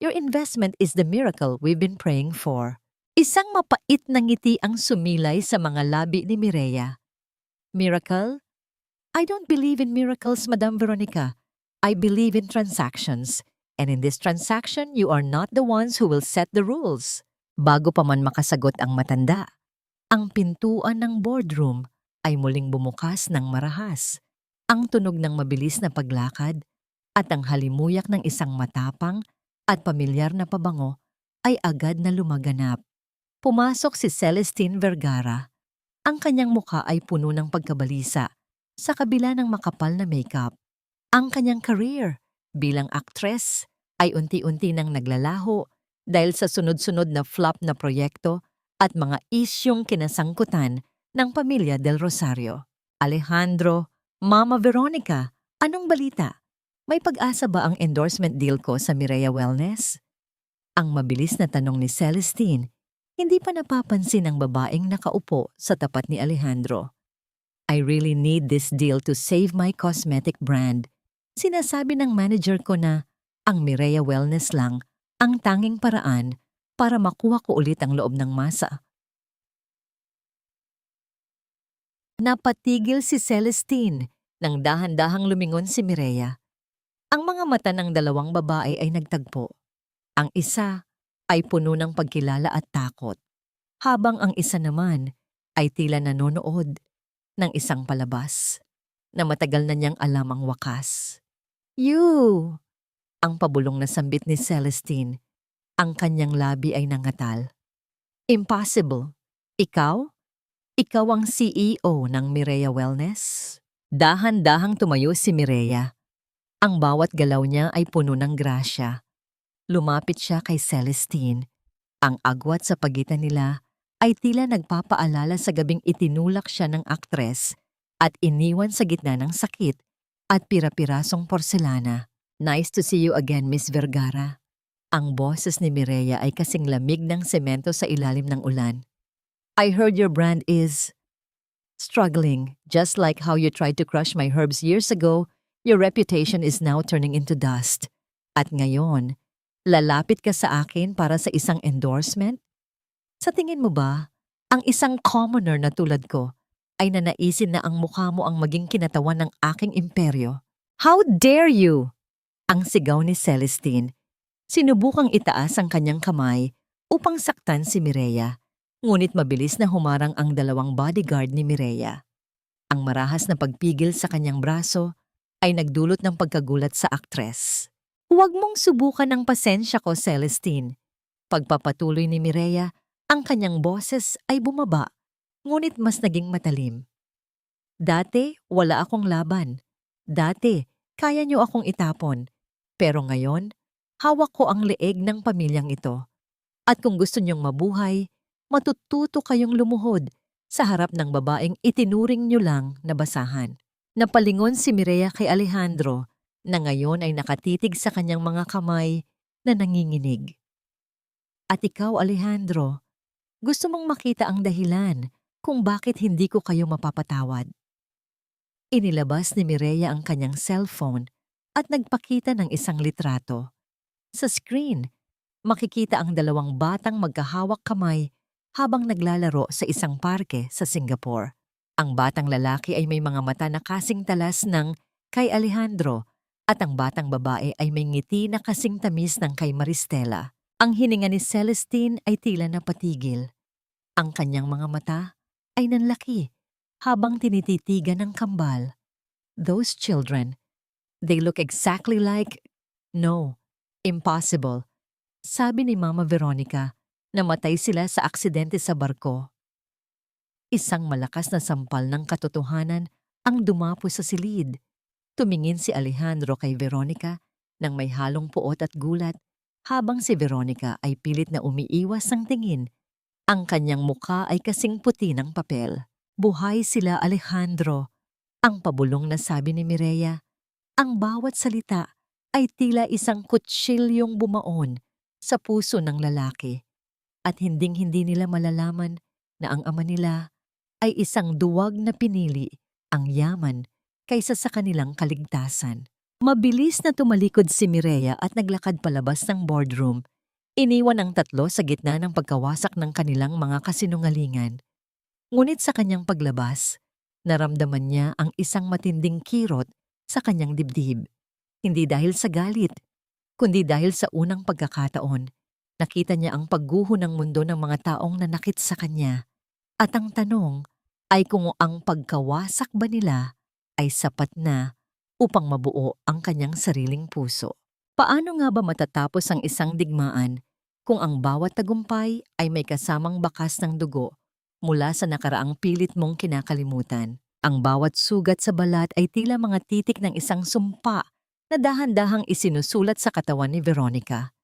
Your investment is the miracle we've been praying for. Isang mapait na ngiti ang sumilay sa mga labi ni Mireya. Miracle? I don't believe in miracles, Madam Veronica. I believe in transactions. And in this transaction, you are not the ones who will set the rules. Bago pa man makasagot ang matanda, ang pintuan ng boardroom ay muling bumukas ng marahas. Ang tunog ng mabilis na paglakad at ang halimuyak ng isang matapang at pamilyar na pabango ay agad na lumaganap. Pumasok si Celestine Vergara. Ang kanyang mukha ay puno ng pagkabalisa sa kabila ng makapal na makeup. Ang kanyang career bilang aktres ay unti-unti nang naglalaho dahil sa sunod-sunod na flop na proyekto at mga isyong kinasangkutan ng pamilya Del Rosario. Alejandro, Mama Veronica, anong balita? May pag-asa ba ang endorsement deal ko sa Mireya Wellness? Ang mabilis na tanong ni Celestine, hindi pa napapansin ang babaeng nakaupo sa tapat ni Alejandro. I really need this deal to save my cosmetic brand. Sinasabi ng manager ko na ang Mireya Wellness lang ang tanging paraan para makuha ko ulit ang loob ng masa. Napatigil si Celestine nang dahan-dahang lumingon si Mireya. Ang mga mata ng dalawang babae ay nagtagpo. Ang isa ay puno ng pagkilala at takot, habang ang isa naman ay tila nanonood ng isang palabas na matagal na niyang alam ang wakas. You! Ang pabulong na sambit ni Celestine. Ang kanyang labi ay nangatal. Impossible. Ikaw? Ikaw ang CEO ng Mireya Wellness? Dahan-dahang tumayo si Mireya. Ang bawat galaw niya ay puno ng grasya. Lumapit siya kay Celestine. Ang agwat sa pagitan nila ay tila nagpapaalala sa gabing itinulak siya ng aktres at iniwan sa gitna ng sakit at pira-pirasong porselana. Nice to see you again, Miss Vergara. Ang boses ni Mireya ay kasing lamig ng semento sa ilalim ng ulan. I heard your brand is struggling. Just like how you tried to crush my herbs years ago, your reputation is now turning into dust. At ngayon, lalapit ka sa akin para sa isang endorsement? Sa tingin mo ba, ang isang commoner na tulad ko ay nanaisin na ang mukha mo ang maging kinatawan ng aking imperyo? How dare you! Ang sigaw ni Celestine. Sinubukang itaas ang kanyang kamay upang saktan si Mireya, ngunit mabilis na humarang ang dalawang bodyguard ni Mireya. Ang marahas na pagpigil sa kanyang braso ay nagdulot ng pagkagulat sa aktres. Huwag mong subukan ang pasensya ko, Celestine. Pagpapatuloy ni Mireya, ang kanyang boses ay bumaba, ngunit mas naging matalim. Dati, wala akong laban. Dati, kaya niyo akong itapon. Pero ngayon, hawak ko ang leeg ng pamilyang ito. At kung gusto niyong mabuhay, matututo kayong lumuhod sa harap ng babaeng itinuring niyo lang na basahan. Napalingon si Mireya kay Alejandro na ngayon ay nakatitig sa kanyang mga kamay na nanginginig. At ikaw, Alejandro, gusto mong makita ang dahilan kung bakit hindi ko kayo mapapatawad. Inilabas ni Mireya ang kanyang cellphone at nagpakita ng isang litrato. Sa screen, makikita ang dalawang batang magkahawak kamay habang naglalaro sa isang parke sa Singapore. Ang batang lalaki ay may mga mata na kasing talas ng kay Alejandro at ang batang babae ay may ngiti na kasing tamis ng kay Maristela. Ang hininga ni Celestine ay tila napatigil. Ang kanyang mga mata ay nanlaki habang tinititigan ng kambal. Those children, they look exactly like... No, impossible. Sabi ni Mama Veronica, namatay sila sa aksidente sa barko. Isang malakas na sampal ng katotohanan ang dumapo sa silid. Tumingin si Alejandro kay Veronica nang may halong puot at gulat, habang si Veronica ay pilit na umiiwas ng tingin. Ang kanyang mukha ay kasing puti ng papel. Buhay sila, Alejandro. Ang pabulong na sabi ni Mireya. Ang bawat salita ay tila isang kutsilyong bumaon sa puso ng lalaki. At hinding-hindi nila malalaman na ang ama nila ay isang duwag na pinili ang yaman kaysa sa kanilang kaligtasan. Mabilis na tumalikod si Mireya at naglakad palabas ng boardroom. Iniwan ang tatlo sa gitna ng pagkawasak ng kanilang mga kasinungalingan. Ngunit sa kanyang paglabas, naramdaman niya ang isang matinding kirot sa kanyang dibdib. Hindi dahil sa galit, kundi dahil sa unang pagkakataon. Nakita niya ang pagguho ng mundo ng mga taong nanakit sa kanya. At ang tanong ay kung ang pagkawasak ba nila ay sapat na upang mabuo ang kanyang sariling puso. Paano nga ba matatapos ang isang digmaan kung ang bawat tagumpay ay may kasamang bakas ng dugo mula sa nakaraang pilit mong kinakalimutan. Ang bawat sugat sa balat ay tila mga titik ng isang sumpa na dahan-dahang isinusulat sa katawan ni Veronica.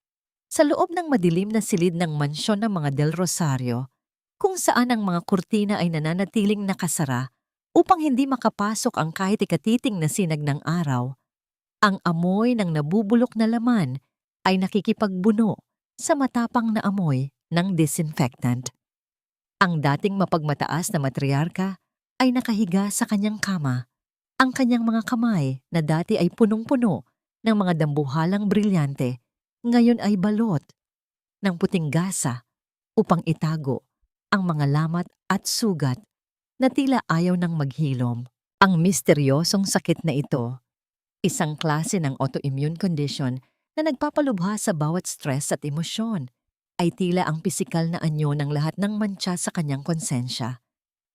Sa loob ng madilim na silid ng mansyon ng mga Del Rosario, kung saan ang mga kurtina ay nananatiling nakasara upang hindi makapasok ang kahit ikatiting na sinag ng araw, ang amoy ng nabubulok na laman ay nakikipagbuno sa matapang na amoy ng disinfectant. Ang dating mapagmataas na matriarka ay nakahiga sa kanyang kama. Ang kanyang mga kamay na dati ay punong-puno ng mga dambuhalang brilyante, ngayon ay balot ng puting gasa upang itago ang mga lamat at sugat na tila ayaw ng maghilom. Ang misteryosong sakit na ito, isang klase ng autoimmune condition na nagpapalubha sa bawat stress at emosyon, ay tila ang pisikal na anyo ng lahat ng mantsa sa kanyang konsensya.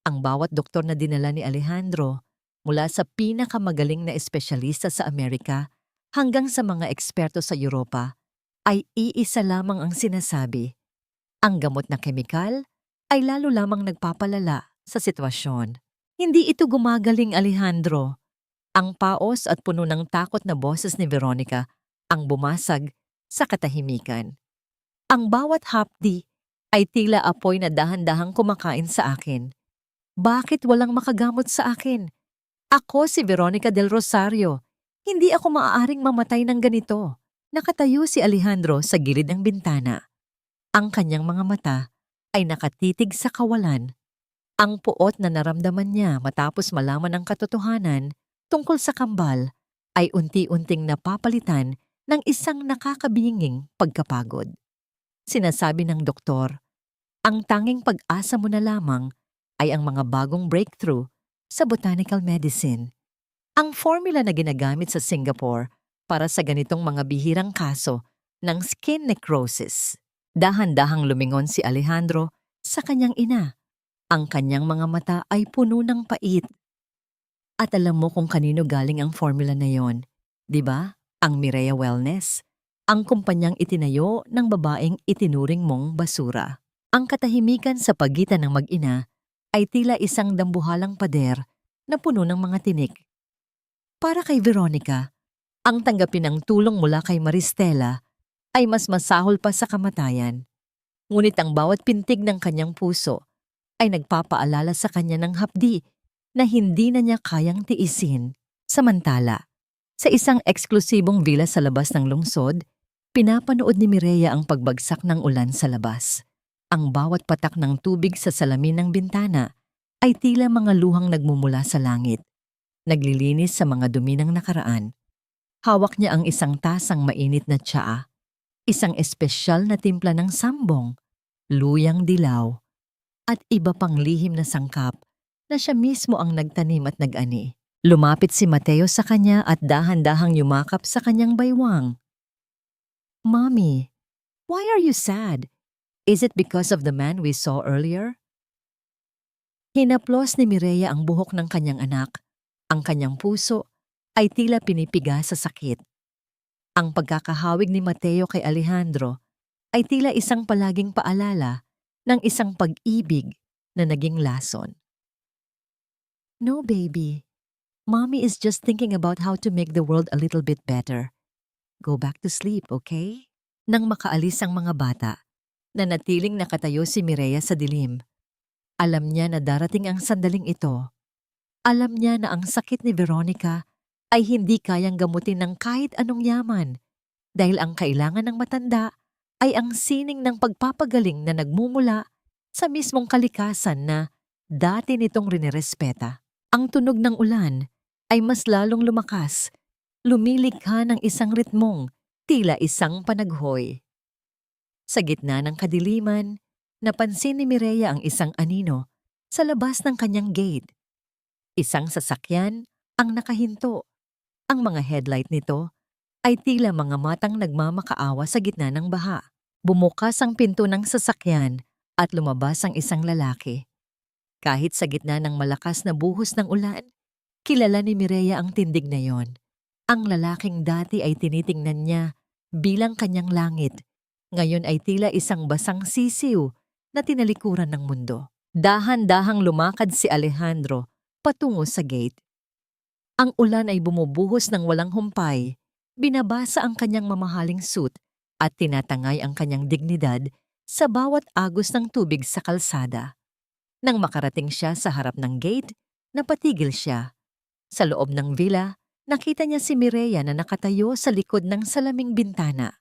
Ang bawat doktor na dinala ni Alejandro, mula sa pinakamagaling na espesyalista sa Amerika hanggang sa mga eksperto sa Europa, ay iisa lamang ang sinasabi. Ang gamot na kemikal ay lalo lamang nagpapalala sa sitwasyon. Hindi ito gumagaling, Alejandro. Ang paos at puno ng takot na boses ni Veronica ang bumasag sa katahimikan. Ang bawat hapdi ay tila apoy na dahan-dahang kumakain sa akin. Bakit walang makagamot sa akin? Ako si Veronica del Rosario. Hindi ako maaaring mamatay ng ganito. Nakatayo si Alejandro sa gilid ng bintana. Ang kanyang mga mata ay nakatitig sa kawalan. Ang puot na naramdaman niya matapos malaman ang katotohanan tungkol sa kambal ay unti-unting napapalitan ng isang nakakabinging pagkapagod. Sinasabi ng doktor, ang tanging pag-asa mo na lamang ay ang mga bagong breakthrough sa botanical medicine. Ang formula na ginagamit sa Singapore para sa ganitong mga bihirang kaso ng skin necrosis. Dahan-dahang lumingon si Alejandro sa kanyang ina. Ang kanyang mga mata ay puno ng pait. At alam mo kung kanino galing ang formula na yon, di ba? Ang Mireya Wellness, ang kumpanyang itinayo ng babaeng itinuring mong basura. Ang katahimikan sa pagitan ng mag-ina ay tila isang dambuhalang pader na puno ng mga tinik. Para kay Veronica, ang tanggapin ng tulong mula kay Maristela ay mas masahol pa sa kamatayan. Ngunit ang bawat pintig ng kanyang puso ay nagpapaalala sa kanya ng hapdi na hindi na niya kayang tiisin. Samantala, sa isang eksklusibong villa sa labas ng lungsod, pinapanood ni Mireya ang pagbagsak ng ulan sa labas. Ang bawat patak ng tubig sa salamin ng bintana ay tila mga luhang nagmumula sa langit. Naglilinis sa mga dumi ng nakaraan. Hawak niya ang isang tasang mainit na tsaa, isang espesyal na timpla ng sambong, luyang dilaw, at iba pang lihim na sangkap na siya mismo ang nagtanim at nag-ani. Lumapit si Mateo sa kanya at dahan-dahang yumakap sa kanyang baywang. Mommy, why are you sad? Is it because of the man we saw earlier? Hinaplos ni Mireya ang buhok ng kanyang anak. Ang kanyang puso ay tila pinipiga sa sakit. Ang pagkakahawig ni Mateo kay Alejandro ay tila isang palaging paalala ng isang pag-ibig na naging lason. No, baby. Mommy is just thinking about how to make the world a little bit better. Go back to sleep, okay? Nang makaalis ang mga bata, nanatiling nakatayo si Mireya sa dilim. Alam niya na darating ang sandaling ito. Alam niya na ang sakit ni Veronica ay hindi kayang gamutin ng kahit anong yaman dahil ang kailangan ng matanda ay ang sining ng pagpapagaling na nagmumula sa mismong kalikasan na dati nitong rinirespeta. Ang tunog ng ulan ay mas lalong lumakas, lumilikha ng isang ritmong tila isang panaghoy. Sa gitna ng kadiliman, napansin ni Mireya ang isang anino sa labas ng kanyang gate. Isang sasakyan ang nakahinto. Ang mga headlight nito ay tila mga matang nagmamakaawa sa gitna ng baha. Bumukas ang pinto ng sasakyan at lumabas ang isang lalaki. Kahit sa gitna ng malakas na buhos ng ulan, kilala ni Mireya ang tindig na yon. Ang lalaking dati ay tinitingnan niya bilang kanyang langit, Ngayon ay tila isang basang sisiw na tinalikuran ng mundo. Dahan-dahang lumakad si Alejandro patungo sa gate. Ang ulan ay bumubuhos ng walang humpay, binabasa ang kanyang mamahaling suit at tinatangay ang kanyang dignidad sa bawat agos ng tubig sa kalsada. Nang makarating siya sa harap ng gate, napatigil siya. Sa loob ng villa, nakita niya si Mireya na nakatayo sa likod ng salaming bintana.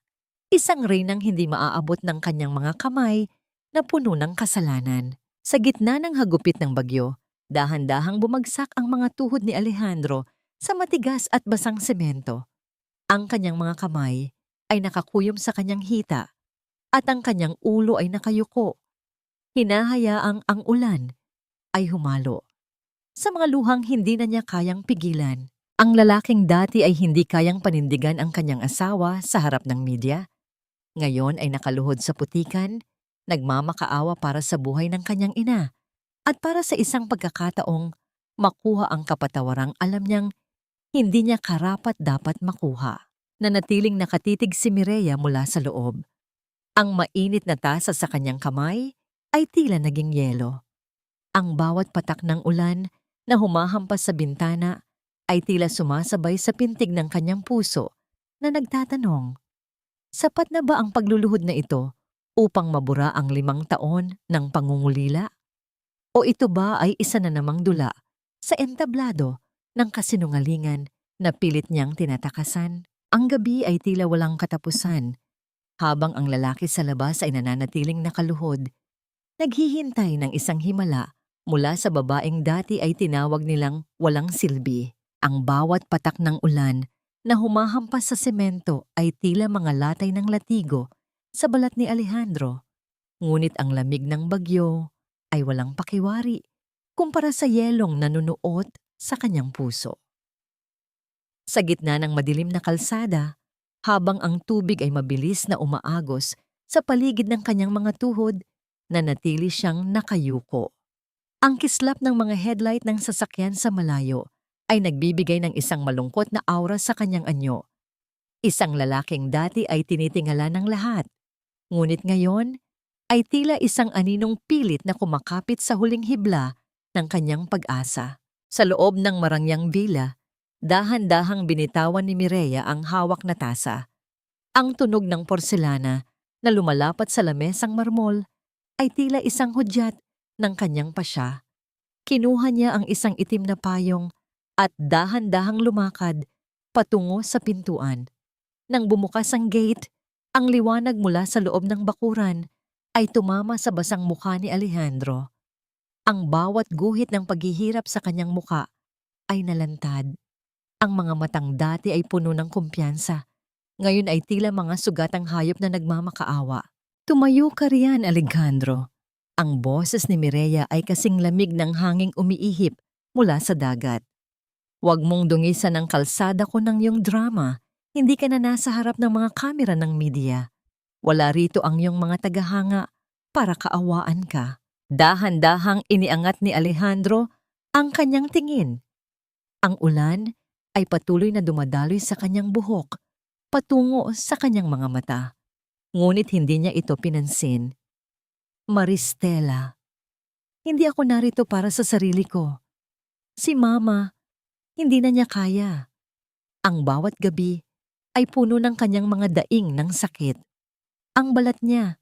Isang reynang hindi maaabot ng kanyang mga kamay na puno ng kasalanan. Sa gitna ng hagupit ng bagyo, dahan-dahang bumagsak ang mga tuhod ni Alejandro sa matigas at basang semento. Ang kanyang mga kamay ay nakakuyom sa kanyang hita at ang kanyang ulo ay nakayuko. Hinahayaang ang ulan ay humalo. Sa mga luhang hindi na niya kayang pigilan, ang lalaking dati ay hindi kayang panindigan ang kanyang asawa sa harap ng media. Ngayon ay nakaluhod sa putikan, nagmamakaawa para sa buhay ng kanyang ina at para sa isang pagkakataong makuha ang kapatawarang alam niyang hindi niya karapat-dapat makuha. Nanatiling nakatitig si Mireya mula sa loob. Ang mainit na tasa sa kanyang kamay ay tila naging yelo. Ang bawat patak ng ulan na humahampas sa bintana ay tila sumasabay sa pintig ng kanyang puso na nagtatanong, sapat na ba ang pagluluhod na ito upang mabura ang 5 taon ng pangungulila? O ito ba ay isa na namang dula sa entablado ng kasinungalingan na pilit niyang tinatakasan? Ang gabi ay tila walang katapusan habang ang lalaki sa labas ay nananatiling nakaluhod. Naghihintay ng isang himala mula sa babaeng dati ay tinawag nilang walang silbi. Ang bawat patak ng ulan na humahampas sa semento ay tila mga latay ng latigo sa balat ni Alejandro. Ngunit ang lamig ng bagyo ay walang pakiwari kumpara sa yelong nanunuot sa kanyang puso. Sa gitna ng madilim na kalsada, habang ang tubig ay mabilis na umaagos sa paligid ng kanyang mga tuhod, nanatili siyang nakayuko. Ang kislap ng mga headlight ng sasakyan sa malayo ay nagbibigay ng isang malungkot na aura sa kanyang anyo. Isang lalaking dati ay tinitingala ng lahat, ngunit ngayon ay tila isang aninong pilit na kumakapit sa huling hibla ng kanyang pag-asa. Sa loob ng marangyang villa, dahan-dahang binitawan ni Mireya ang hawak na tasa. Ang tunog ng porselana na lumalapat sa lamesang marmol ay tila isang hudyat ng kanyang pasya. Kinuha niya ang isang itim na payong at dahan-dahang lumakad patungo sa pintuan. Nang bumukas ang gate, ang liwanag mula sa loob ng bakuran ay tumama sa basang mukha ni Alejandro. Ang bawat guhit ng paghihirap sa kanyang muka ay nalantad. Ang mga matang dati ay puno ng kumpiyansa. Ngayon ay tila mga sugatang hayop na nagmamakaawa. Tumayo ka riyan, Alejandro. Ang boses ni Mireya ay kasing lamig ng hanging umiihip mula sa dagat. Huwag mong dungisan ang kalsada ko ng iyong drama. Hindi ka na nasa harap ng mga kamera ng media. Wala rito ang iyong mga tagahanga para kaawaan ka. Dahan-dahang iniangat ni Alejandro ang kanyang tingin. Ang ulan ay patuloy na dumadaloy sa kanyang buhok, patungo sa kanyang mga mata. Ngunit hindi niya ito pinansin. Maristela, hindi ako narito para sa sarili ko. Si Mama, hindi na niya kaya. Ang bawat gabi ay puno ng kanyang mga daing ng sakit. Ang balat niya,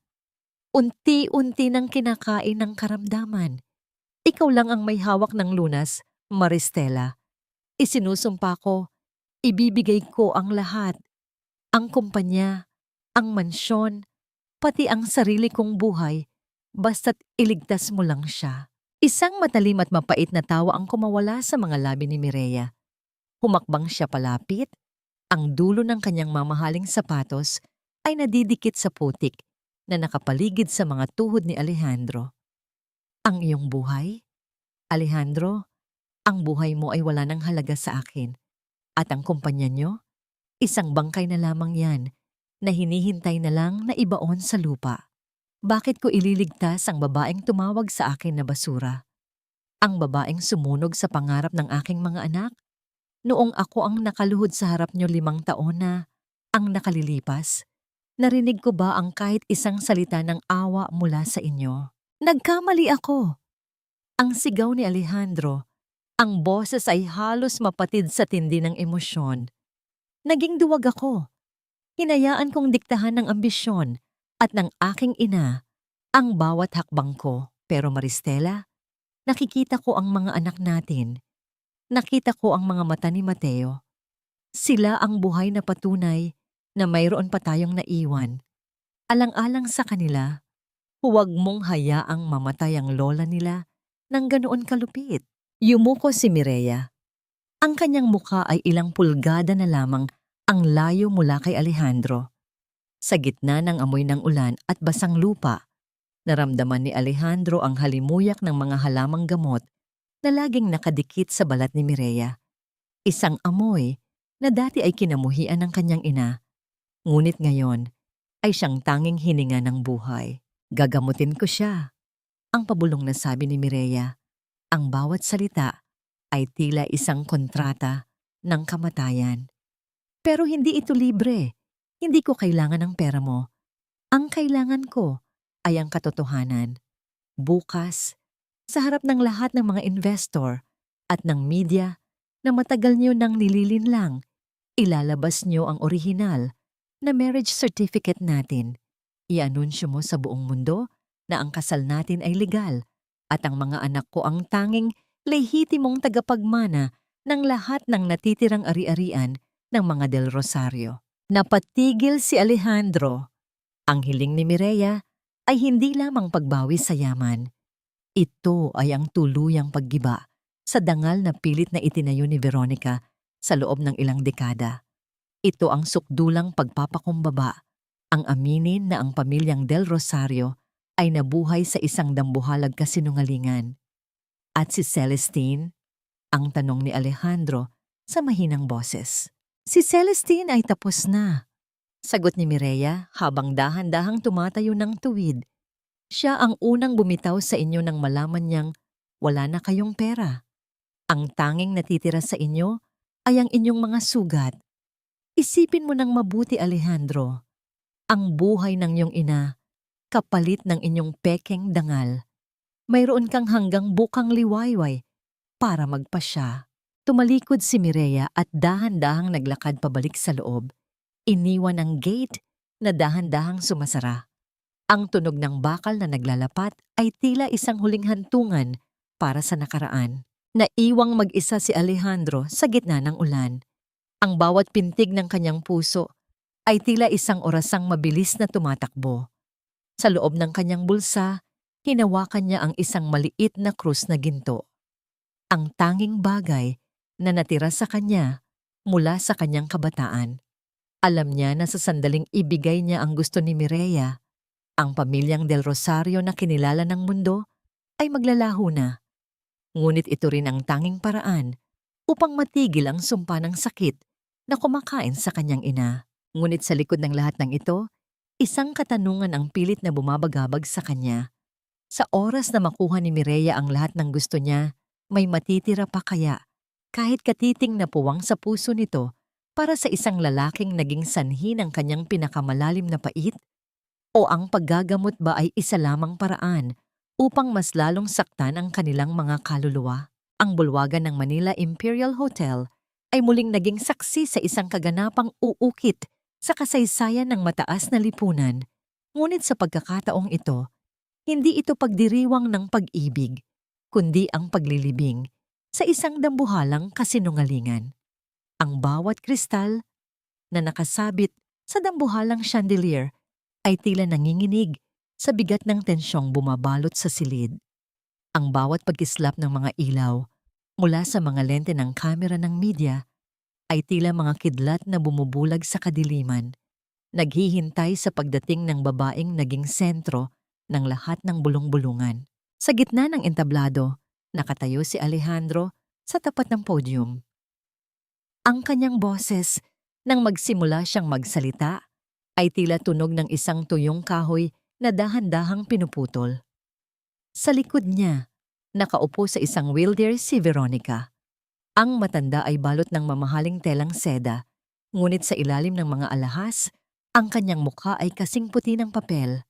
unti-unti nang kinakain ng karamdaman. Ikaw lang ang may hawak ng lunas, Maristela. Isinusumpa ko, ibibigay ko ang lahat. Ang kumpanya, ang mansyon, pati ang sarili kong buhay, basta't iligtas mo lang siya. Isang matalim at mapait na tawa ang kumawala sa mga labi ni Mireya. Humakbang siya palapit. Ang dulo ng kanyang mamahaling sapatos ay nadidikit sa putik na nakapaligid sa mga tuhod ni Alejandro. Ang iyong buhay? Alejandro, ang buhay mo ay wala ng halaga sa akin. At ang kumpanya niyo? Isang bangkay na lamang yan na hinihintay na lang na ibaon sa lupa. Bakit ko ililigtas ang babaeng tumawag sa akin na basura? Ang babaeng sumunog sa pangarap ng aking mga anak? Noong ako ang nakaluhod sa harap niyo 5 taon na ang nakalilipas, Narinig ko ba ang kahit isang salita ng awa mula sa inyo? Nagkamali ako. Ang sigaw ni Alejandro, ang boses ay halos mapatid sa tindi ng emosyon. Naging duwag ako. Hinayaan kong diktahan ng ambisyon at ng aking ina ang bawat hakbang ko. Pero Maristela, nakikita ko ang mga anak natin. Nakita ko ang mga mata ni Mateo. Sila ang buhay na patunay na mayroon pa tayong naiwan. Alang-alang sa kanila, huwag mong hayaang mamatay ang lola nila ng ganoon kalupit. Yumuko si Mireya. Ang kanyang mukha ay ilang pulgada na lamang ang layo mula kay Alejandro. Sa gitna ng amoy ng ulan at basang lupa, naramdaman ni Alejandro ang halimuyak ng mga halamang gamot na laging nakadikit sa balat ni Mireya. Isang amoy na dati ay kinamuhian ng kanyang ina, ngunit ngayon ay siyang tanging hininga ng buhay. Gagamutin ko siya, ang pabulong na sabi ni Mireya. Ang bawat salita ay tila isang kontrata ng kamatayan. Pero hindi ito libre. Hindi ko kailangan ng pera mo. Ang kailangan ko ay ang katotohanan. Bukas, sa harap ng lahat ng mga investor at ng media na matagal niyo nang nililinlang, ilalabas niyo ang orihinal na marriage certificate natin. I-anunsyo mo sa buong mundo na ang kasal natin ay legal at ang mga anak ko ang tanging lehitimong tagapagmana ng lahat ng natitirang ari-arian ng mga Del Rosario. Napatigil si Alejandro. Ang hiling ni Mireya ay hindi lamang pagbawi sa yaman. Ito ay ang tuluyang paggiba sa dangal na pilit na itinayo ni Veronica sa loob ng ilang dekada. Ito ang sukdulang pagpapakumbaba, ang aminin na ang pamilyang Del Rosario ay nabuhay sa isang dambuhalag kasinungalingan. At si Celestine? Ang tanong ni Alejandro sa mahinang boses. Si Celestine ay tapos na. Sagot ni Mireya habang dahan-dahang tumatayo ng tuwid. Siya ang unang bumitaw sa inyo nang malaman niyang wala na kayong pera. Ang tanging natitira sa inyo ay ang inyong mga sugat. Isipin mo ng mabuti, Alejandro. Ang buhay ng iyong ina, kapalit ng inyong pekeng dangal. Mayroon kang hanggang bukang liwayway para magpasya. Tumalikod si Mireya at dahan-dahang naglakad pabalik sa loob. Iniwan ang gate na dahan-dahang sumasara. Ang tunog ng bakal na naglalapat ay tila isang huling hantungan para sa nakaraan. Naiwang mag-isa si Alejandro sa gitna ng ulan. Ang bawat pintig ng kanyang puso ay tila isang orasang mabilis na tumatakbo. Sa loob ng kanyang bulsa, hinawakan niya ang isang maliit na krus na ginto. Ang tanging bagay na natira sa kanya mula sa kanyang kabataan. Alam niya na sa sandaling ibigay niya ang gusto ni Mireya, ang pamilyang Del Rosario na kinilala ng mundo ay maglalaho na. Ngunit ito rin ang tanging paraan upang matigil ang sumpa ng sakit na kumakain sa kanyang ina. Ngunit sa likod ng lahat ng ito, isang katanungan ang pilit na bumabagabag sa kanya. Sa oras na makuha ni Mireya ang lahat ng gusto niya, may matitira pa kaya kahit katiting na puwang sa puso nito para sa isang lalaking naging sanhi ng kanyang pinakamalalim na pait? O ang paggagamot ba ay isa lamang paraan upang mas lalong saktan ang kanilang mga kaluluwa? Ang bulwagan ng Manila Imperial Hotel ay muling naging saksi sa isang kaganapang uukit sa kasaysayan ng mataas na lipunan. Ngunit sa pagkakataong ito, hindi ito pagdiriwang ng pag-ibig, kundi ang paglilibing sa isang dambuhalang kasinungalingan. Ang bawat kristal na nakasabit sa dambuhalang chandelier ay tila nanginginig sa bigat ng tensyong bumabalot sa silid. Ang bawat pagkislap ng mga ilaw mula sa mga lente ng kamera ng media ay tila mga kidlat na bumubulag sa kadiliman, naghihintay sa pagdating ng babaeng naging sentro ng lahat ng bulong-bulungan. Sa gitna ng entablado, nakatayo si Alejandro sa tapat ng podium. Ang kanyang boses, nang magsimula siyang magsalita, ay tila tunog ng isang tuyong kahoy na dahan-dahang pinuputol. Sa likod niya, nakaupo sa isang wheelchair si Veronica. Ang matanda ay balot ng mamahaling telang seda, ngunit sa ilalim ng mga alahas, Ang kanyang mukha ay kasing puti ng papel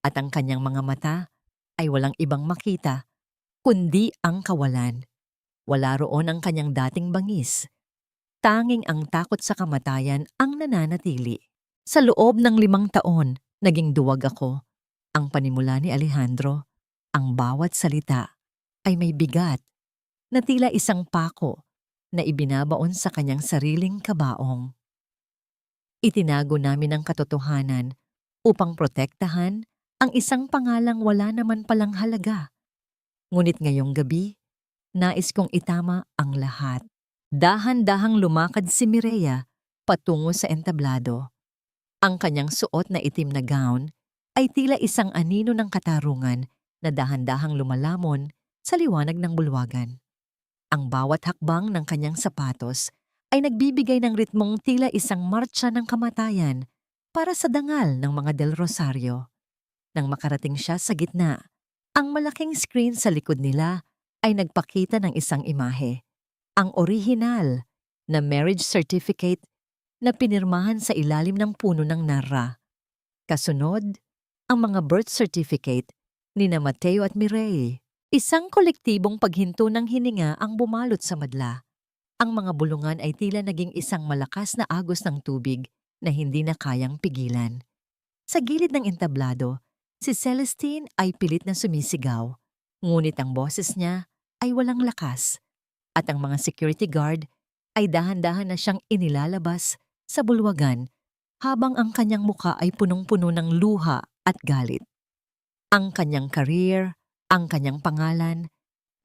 at ang kanyang mga mata ay walang ibang makita kundi ang kawalan. Wala roon ang kanyang dating bangis. Tanging ang takot sa kamatayan ang nananatili. Sa loob ng 5 taon, naging duwag ako. Ang panimula ni Alejandro, ang bawat salita ay may bigat na tila isang pako na ibinabaon sa kanyang sariling kabaong. Itinago namin ang katotohanan upang protektahan ang isang pangalang wala naman palang halaga. Ngunit ngayong gabi, nais kong itama ang lahat. Dahan-dahang lumakad si Mireya patungo sa entablado. Ang kanyang suot na itim na gown ay tila isang anino ng katarungan na dahan-dahang lumalamon sa liwanag ng bulwagan. Ang bawat hakbang ng kanyang sapatos ay nagbibigay ng ritmong tila isang martsa ng kamatayan para sa dangal ng mga Del Rosario. Nang makarating siya sa gitna, ang malaking screen sa likod nila ay nagpakita ng isang imahe. Ang orihinal na marriage certificate na pinirmahan sa ilalim ng puno ng narra. Kasunod, ang mga birth certificate ni na Mateo at Mireille. Isang kolektibong paghinto ng hininga ang bumalot sa madla. Ang mga bulungan ay tila naging isang malakas na agos ng tubig na hindi na kayang pigilan. Sa gilid ng entablado, si Celestine ay pilit na sumisigaw, ngunit ang boses niya ay walang lakas at ang mga security guard ay dahan-dahan na siyang inilalabas sa bulwagan habang ang kanyang muka ay punong-puno ng luha at galit. Ang kanyang career, ang kanyang pangalan,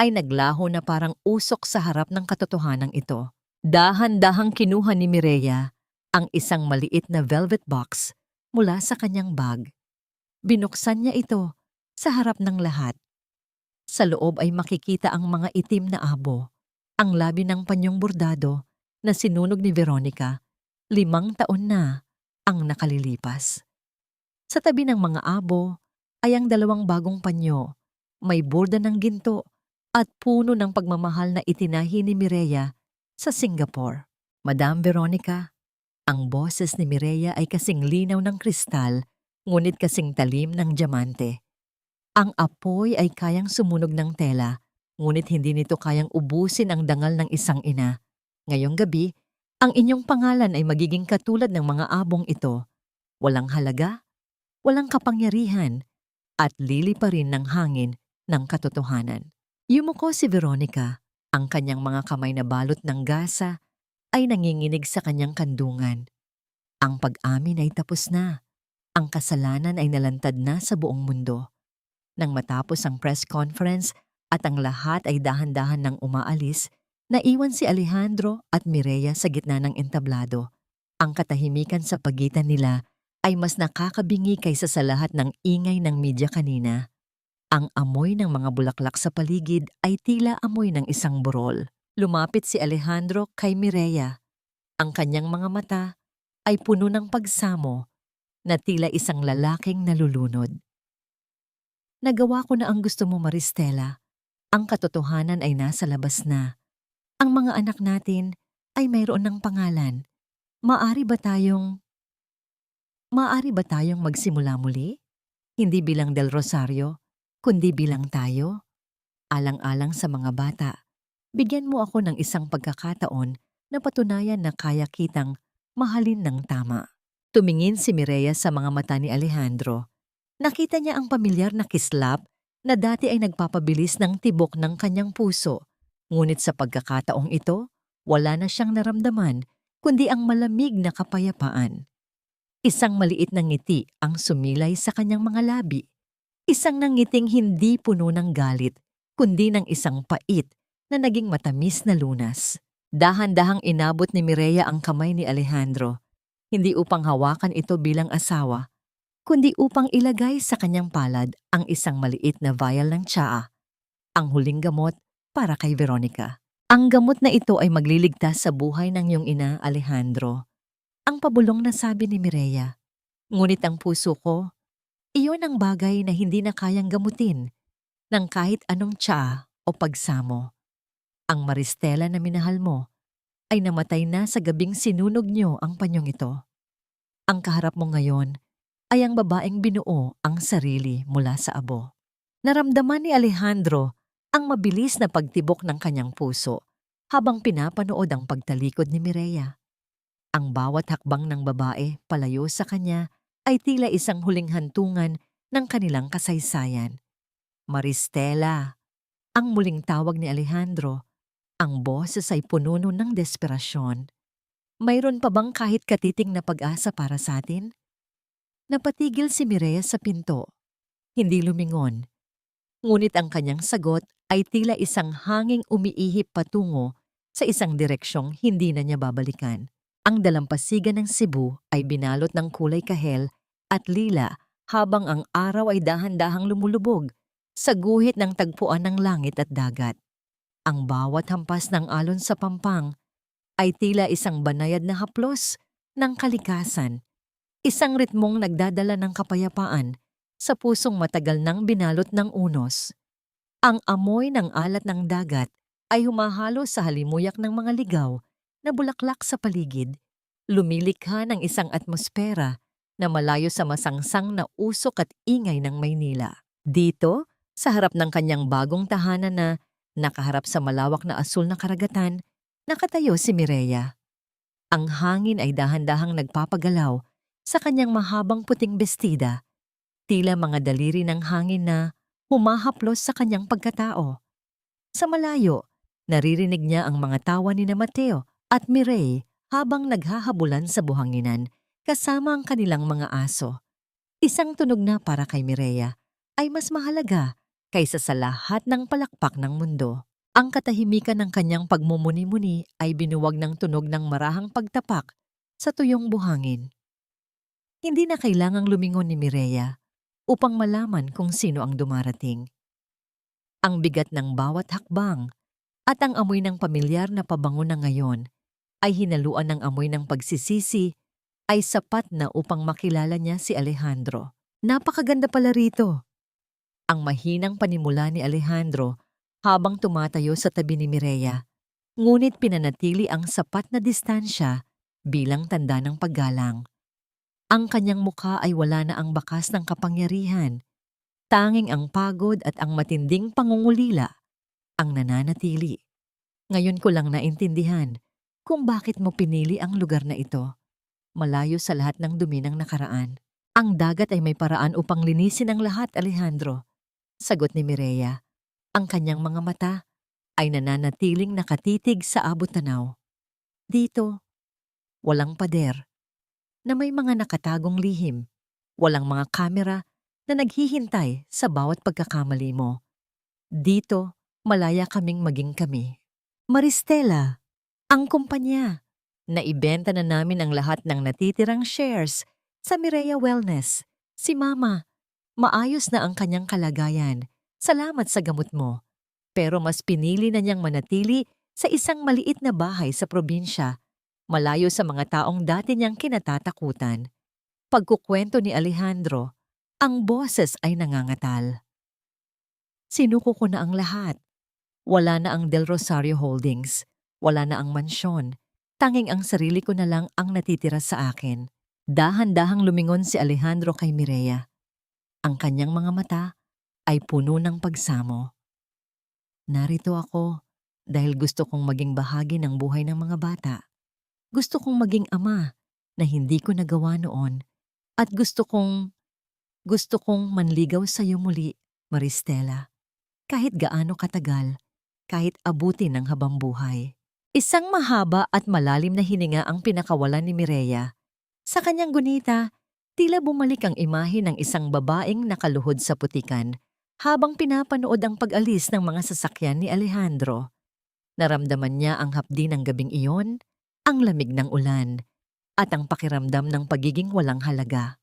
ay naglaho na parang usok sa harap ng katotohanan ito. Dahan-dahang kinuha ni Mireya ang isang maliit na velvet box mula sa kanyang bag. Binuksan niya ito sa harap ng lahat. Sa loob ay makikita ang mga itim na abo, ang labi ng panyong bordado na sinunog ni Veronica. 5 taon na ang nakalilipas. Sa tabi ng mga abo ay ang 2 bagong panyo, may borda ng ginto at puno ng pagmamahal na itinahi ni Mireya sa Singapore. Madam Veronica, ang boses ni Mireya ay kasing linaw ng kristal, ngunit kasing talim ng diamante. Ang apoy ay kayang sumunog ng tela, ngunit hindi nito kayang ubusin ang dangal ng isang ina. Ngayong gabi, ang inyong pangalan ay magiging katulad ng mga abong ito. Walang halaga, walang kapangyarihan, at lili pa rin ng hangin ng katotohanan. Yumuko si Veronica, ang kanyang mga kamay na balot ng gasa ay nanginginig sa kanyang kandungan. Ang pag-amin ay tapos na. Ang kasalanan ay nalantad na sa buong mundo. Nang matapos ang press conference at ang lahat ay dahan-dahan nang umaalis, naiwan si Alejandro at Mireya sa gitna ng entablado. Ang katahimikan sa pagitan nila ay mas nakakabingi kaysa sa lahat ng ingay ng media kanina. Ang amoy ng mga bulaklak sa paligid ay tila amoy ng isang burol. Lumapit si Alejandro kay Mireya. Ang kanyang mga mata ay puno ng pagsamo na tila isang lalaking nalulunod. Nagawa ko na ang gusto mo, Maristela. Ang katotohanan ay nasa labas na. Ang mga anak natin ay mayroon ng pangalan. Maari ba tayong magsimula muli? Hindi bilang Del Rosario, kundi bilang tayo. Alang-alang sa mga bata, bigyan mo ako ng isang pagkakataon na patunayan na kaya kitang mahalin ng tama. Tumingin si Mireya sa mga mata ni Alejandro. Nakita niya ang pamilyar na kislap na dati ay nagpapabilis ng tibok ng kanyang puso. Ngunit sa pagkakataong ito, wala na siyang naramdaman kundi ang malamig na kapayapaan. Isang maliit na ngiti ang sumilay sa kanyang mga labi. Isang nangiting hindi puno ng galit, kundi ng isang pait na naging matamis na lunas. Dahan-dahang inabot ni Mireya ang kamay ni Alejandro, hindi upang hawakan ito bilang asawa, kundi upang ilagay sa kanyang palad ang isang maliit na vial ng tsaa, ang huling gamot para kay Veronica. Ang gamot na ito ay magliligtas sa buhay ng iyong ina, Alejandro. Ang pabulong na sabi ni Mireya. Ngunit ang puso ko, iyon ang bagay na hindi na kayang gamutin ng kahit anong tsaa o pagsamo. Ang Maristela na minahal mo ay namatay na sa gabing sinunog niyo ang panyong ito. Ang kaharap mo ngayon ay ang babaeng binuo ang sarili mula sa abo. Naramdaman ni Alejandro ang mabilis na pagtibok ng kanyang puso habang pinapanood ang pagtalikod ni Mireya. Ang bawat hakbang ng babae palayo sa kanya ay tila isang huling hantungan ng kanilang kasaysayan. Maristela, ang muling tawag ni Alejandro, ang boses ay puno ng desperasyon. Mayroon pa bang kahit katiting na pag-asa para sa atin? Napatigil si Mireya sa pinto. Hindi lumingon. Ngunit ang kanyang sagot ay tila isang hanging umiihip patungo sa isang direksyong hindi na niya babalikan. Ang dalampasigan ng Cebu ay binalot ng kulay kahel at lila habang ang araw ay dahan-dahang lumulubog sa guhit ng tagpuan ng langit at dagat. Ang bawat hampas ng alon sa pampang ay tila isang banayad na haplos ng kalikasan, isang ritmong nagdadala ng kapayapaan sa pusong matagal nang binalot ng unos. Ang amoy ng alat ng dagat ay humahalo sa halimuyak ng mga ligaw na bulaklak sa paligid, lumilikha ng isang atmosfera na malayo sa masangsang na usok at ingay ng Maynila. Dito, sa harap ng kanyang bagong tahanan na nakaharap sa malawak na asul na karagatan, nakatayo si Mireya. Ang hangin ay dahan-dahang nagpapagalaw sa kanyang mahabang puting bestida, tila mga daliri ng hangin na humahaplos sa kanyang pagkatao. Sa malayo, naririnig niya ang mga tawa ni na Mateo at Mireille habang naghahabulan sa buhanginan kasama ang kanilang mga aso. Isang tunog na para kay Mireya ay mas mahalaga kaysa sa lahat ng palakpak ng mundo. Ang katahimikan ng kanyang pagmumuni-muni ay binuwag ng tunog ng marahang pagtapak sa tuyong buhangin. Hindi na kailangang lumingon ni Mireya upang malaman kung sino ang dumarating. Ang bigat ng bawat hakbang at ang amoy ng pamilyar na pabango na ngayon ay hinaluan ng amoy ng pagsisisi ay sapat na upang makilala niya si Alejandro. Napakaganda pala rito. Ang mahinang panimula ni Alejandro habang tumatayo sa tabi ni Mireya, ngunit pinanatili ang sapat na distansya bilang tanda ng paggalang. Ang kanyang mukha ay wala na ang bakas ng kapangyarihan, tanging ang pagod at ang matinding pangungulila ang nananatili. Ngayon ko lang naintindihan kung bakit mo pinili ang lugar na ito, malayo sa lahat ng dumi ng nakaraan. Ang dagat ay may paraan upang linisin ang lahat, Alejandro. Sagot ni Mireya. Ang kanyang mga mata ay nananatiling nakatitig sa abot-tanaw. Dito, walang pader na may mga nakatagong lihim, walang mga kamera na naghihintay sa bawat pagkakamali mo. Dito, malaya kaming maging kami. Maristela, ang kumpanya. Naibenta na namin ang lahat ng natitirang shares sa Mireya Wellness. Si Mama, maayos na ang kanyang kalagayan. Salamat sa gamot mo. Pero mas pinili na niyang manatili sa isang maliit na bahay sa probinsya, malayo sa mga taong dati niyang kinatatakutan. Pagkukwento ni Alejandro, ang boses ay nangangatal. Sinuko ko na ang lahat. Wala na ang Del Rosario Holdings, wala na ang mansyon. Tanging ang sarili ko na lang ang natitira sa akin. Dahan-dahang lumingon si Alejandro kay Mireya. Ang kanyang mga mata ay puno ng pagsamo. Narito ako dahil gusto kong maging bahagi ng buhay ng mga bata. Gusto kong maging ama na hindi ko nagawa noon. At gusto kong manligaw sa iyo muli, Maristela. Kahit gaano katagal, kahit abutin ng habang buhay. Isang mahaba at malalim na hininga ang pinakawalan ni Mireya. Sa kanyang gunita, tila bumalik ang imahe ng isang babaeng nakaluhod sa putikan habang pinapanood ang pag-alis ng mga sasakyan ni Alejandro. Naramdaman niya ang hapdi ng gabing iyon, ang lamig ng ulan, at ang pakiramdam ng pagiging walang halaga.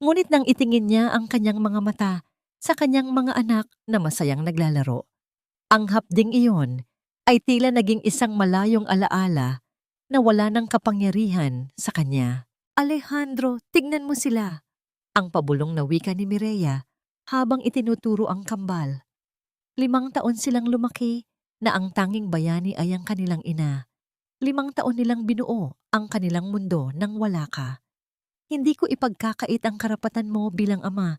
Ngunit nang itingin niya ang kanyang mga mata sa kanyang mga anak na masayang naglalaro, ang hapding iyon ay tila naging isang malayong alaala na wala ng kapangyarihan sa kanya. Alejandro, tignan mo sila. Ang pabulong na wika ni Mireya habang itinuturo ang kambal. 5 taon silang lumaki na ang tanging bayani ay ang kanilang ina. 5 taon nilang binuo ang kanilang mundo nang wala ka. Hindi ko ipagkakait ang karapatan mo bilang ama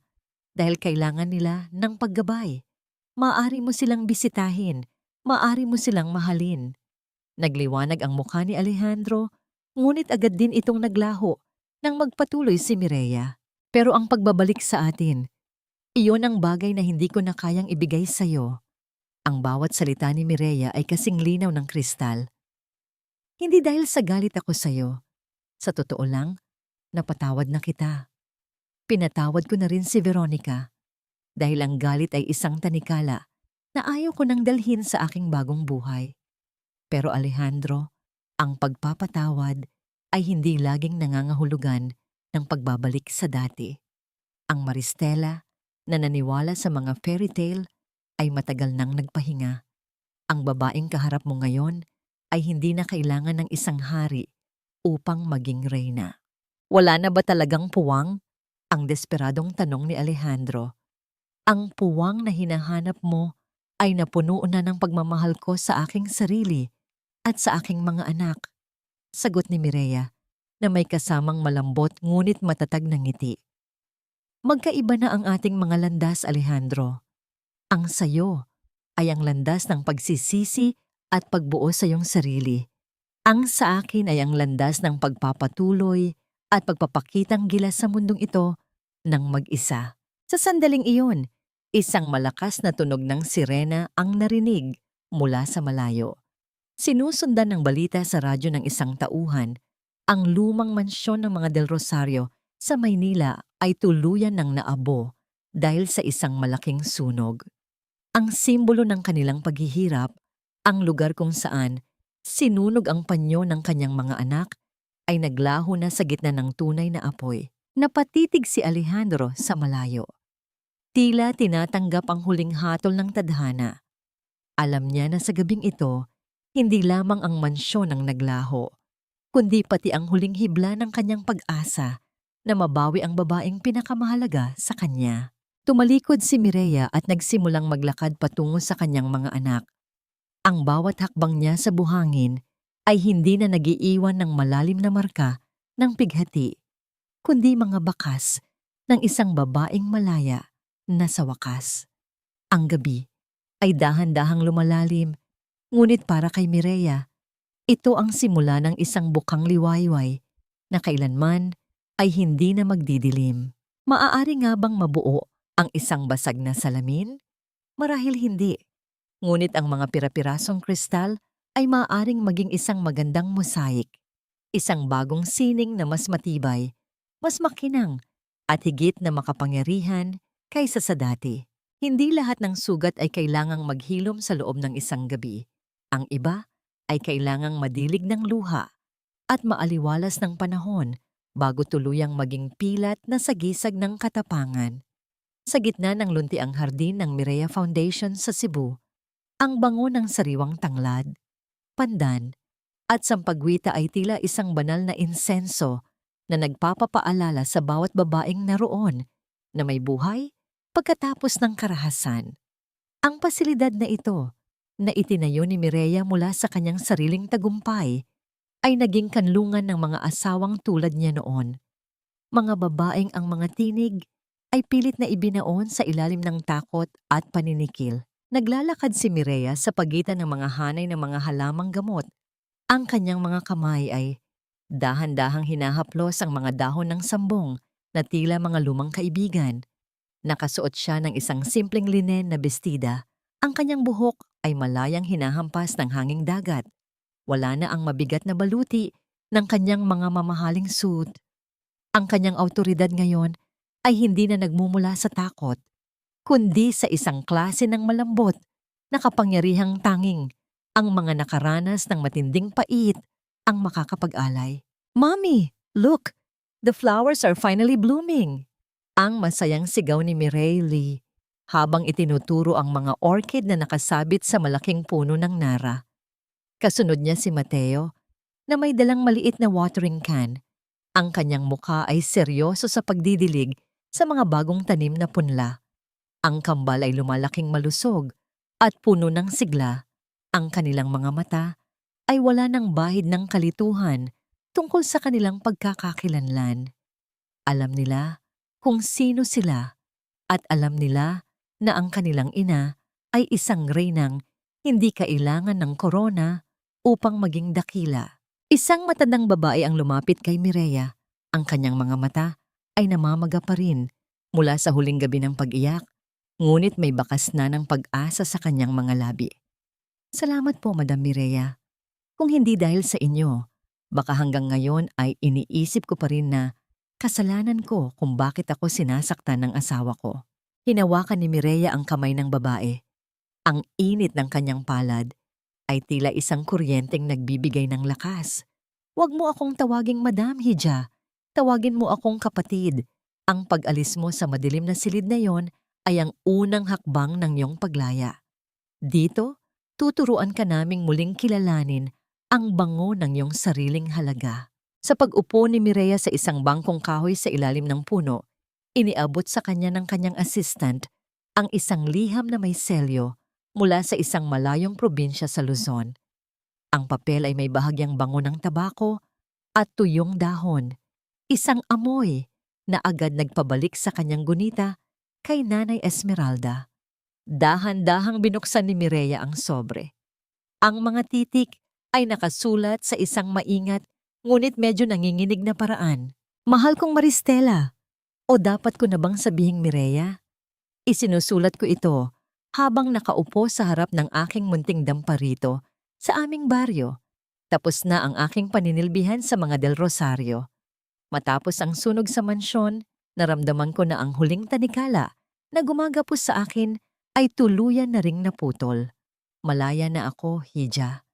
dahil kailangan nila ng paggabay. Maaari mo silang bisitahin, maaari mo silang mahalin. Nagliwanag ang mukha ni Alejandro, ngunit agad din itong naglaho nang magpatuloy si Mireya. Pero ang pagbabalik sa atin, iyon ang bagay na hindi ko na kayang ibigay sa'yo. Ang bawat salita ni Mireya ay kasing linaw ng kristal. Hindi dahil sa galit ako sa'yo. Sa totoo lang, napatawad na kita. Pinatawad ko na rin si Veronica dahil ang galit ay isang tanikala na ayaw ko nang dalhin sa aking bagong buhay. Pero Alejandro, ang pagpapatawad ay hindi laging nangangahulugan ng pagbabalik sa dati. Ang Maristela na naniwala sa mga fairy tale ay matagal nang nagpahinga. Ang babaeng kaharap mo ngayon ay hindi na kailangan ng isang hari upang maging reyna. Wala na ba talagang puwang? Ang desperadong tanong ni Alejandro. Ang puwang na hinahanap mo ay napuno na ng pagmamahal ko sa aking sarili at sa aking mga anak. Sagot ni Mireya na may kasamang malambot ngunit matatag na ngiti. Magkaiba na ang ating mga landas, Alejandro. Ang sayo ay ang landas ng pagsisisi at pagbuo sa iyong sarili. Ang sa akin ay ang landas ng pagpapatuloy at pagpapakitang gilas sa mundong ito ng mag-isa. Sa sandaling iyon, isang malakas na tunog ng sirena ang narinig mula sa malayo. Sinusundan ng balita sa radyo ng isang tauhan, ang lumang mansyon ng mga Del Rosario sa Maynila ay tuluyan ng naabo dahil sa isang malaking sunog. Ang simbolo ng kanilang paghihirap, ang lugar kung saan sinunog ang panyo ng kanyang mga anak, ay naglaho na sa gitna ng tunay na apoy. Napatitig si Alejandro sa malayo. Tila tinatanggap ang huling hatol ng tadhana. Alam niya na sa gabing ito, hindi lamang ang mansyon ang naglaho, kundi pati ang huling hibla ng kanyang pag-asa na mabawi ang babaeng pinakamahalaga sa kanya. Tumalikod si Mireya at nagsimulang maglakad patungo sa kanyang mga anak. Ang bawat hakbang niya sa buhangin ay hindi na nagiiwan ng malalim na marka ng pighati, kundi mga bakas ng isang babaeng malaya na sa wakas. Ang gabi ay dahan-dahang lumalalim, ngunit para kay Mireya, ito ang simula ng isang bukang liwayway na kailanman ay hindi na magdidilim. Maaari nga bang mabuo ang isang basag na salamin? Marahil hindi. Ngunit ang mga pira-pirasong kristal ay maaaring maging isang magandang mosaic. Isang bagong sining na mas matibay, mas makinang, at higit na makapangyarihan kaysa sa dati. Hindi lahat ng sugat ay kailangang maghilom sa loob ng isang gabi. Ang iba ay kailangang madilig ng luha at maaliwalas ng panahon bago tuluyang maging pilat na sagisag ng katapangan. Sa gitna ng luntiang hardin ng Mireya Foundation sa Cebu, ang bango ng sariwang tanglad, pandan, at sampagwita ay tila isang banal na insenso na nagpapapaalala sa bawat babaeng naroon na may buhay pagkatapos ng karahasan. Ang pasilidad na ito, na itinayo ni Mireya mula sa kanyang sariling tagumpay, ay naging kanlungan ng mga asawang tulad niya noon. Mga babaeng ang mga tinig ay pilit na ibinaon sa ilalim ng takot at paninikil. Naglalakad si Mireya sa pagitan ng mga hanay ng mga halamang gamot. Ang kanyang mga kamay ay dahan-dahang hinahaplos ang mga dahon ng sambong na tila mga lumang kaibigan. Nakasuot siya ng isang simpleng linen na bestida. Ang kanyang buhok ay malayang hinahampas ng hanging dagat. Wala na ang mabigat na baluti ng kanyang mga mamahaling suit. Ang kanyang awtoridad ngayon ay hindi na nagmumula sa takot, kundi sa isang klase ng malambot na kapangyarihang tanging ang mga nakaranas ng matinding pait ang makakapag-alay. "Mommy, look! The flowers are finally blooming!" Ang masayang sigaw ni Mireille Lee habang itinuturo ang mga orchid na nakasabit sa malaking puno ng nara. Kasunod niya si Mateo na may dalang maliit na watering can. Ang kanyang mukha ay seryoso sa pagdidilig sa mga bagong tanim na punla. Ang kambal ay lumalaking malusog at puno ng sigla. Ang kanilang mga mata ay wala ng bahid ng kalituhan tungkol sa kanilang pagkakakilanlan. Alam nila kung sino sila at alam nila na ang kanilang ina ay isang reynang hindi kailangan ng korona upang maging dakila. Isang matandang babae ang lumapit kay Mireya. Ang kanyang mga mata ay namamaga pa rin mula sa huling gabi ng pag-iyak, ngunit may bakas na ng pag-asa sa kanyang mga labi. Salamat po, Madam Mireya. Kung hindi dahil sa inyo, baka hanggang ngayon ay iniisip ko pa rin na kasalanan ko kung bakit ako sinasaktan ng asawa ko. Hinawakan ni Mireya ang kamay ng babae. Ang init ng kanyang palad ay tila isang kuryenteng nagbibigay ng lakas. Huwag mo akong tawaging Madam Hija. Tawagin mo akong kapatid. Ang pag-alis mo sa madilim na silid na yon ay ang unang hakbang ng iyong paglaya. Dito, tuturuan ka naming muling kilalanin ang bango ng iyong sariling halaga. Sa pag-upo ni Mireya sa isang bangkong kahoy sa ilalim ng puno, iniabot sa kanya ng kanyang assistant ang isang liham na may selyo mula sa isang malayong probinsya sa Luzon. Ang papel ay may bahagyang bango ng tabako at tuyong dahon, isang amoy na agad nagpabalik sa kanyang gunita kay Nanay Esmeralda. Dahan-dahang binuksan ni Mireya ang sobre. Ang mga titik ay nakasulat sa isang maingat ngunit medyo nanginginig na paraan. Mahal kong Maristela, o dapat ko na bang sabihing Mireya? Isinusulat ko ito habang nakaupo sa harap ng aking munting damparito sa aming baryo. Tapos na ang aking paninilbihan sa mga Del Rosario. Matapos ang sunog sa mansyon, naramdaman ko na ang huling tanikala na gumagapos sa akin ay tuluyan na ring naputol. Malaya na ako, Hija.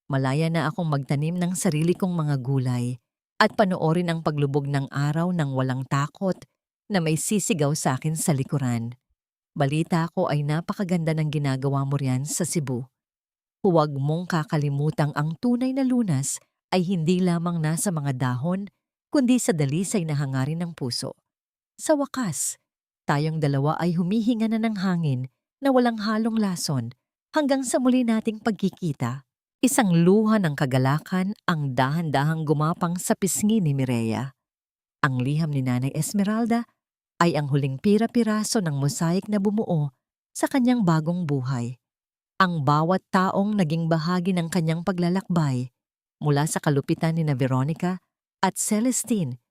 Malaya na akong magtanim ng sarili kong mga gulay at panoorin ang paglubog ng araw ng walang takot na may sisigaw sa akin sa likuran. Balita ko ay napakaganda ng ginagawa mo riyan sa Cebu. Huwag mong kakalimutang ang tunay na lunas ay hindi lamang nasa mga dahon, kundi sa dalisay na hangarin ng puso. Sa wakas, tayong dalawa ay humihinga na ng hangin na walang halong lason hanggang sa muli nating pagkikita. Isang luha ng kagalakan ang dahan-dahang gumapang sa pisngi ni Mireya. Ang liham ni Nanay Esmeralda ay ang huling pira-piraso ng mosaic na bumuo sa kanyang bagong buhay. Ang bawat taong naging bahagi ng kanyang paglalakbay mula sa kalupitan ni na Veronica at Celestine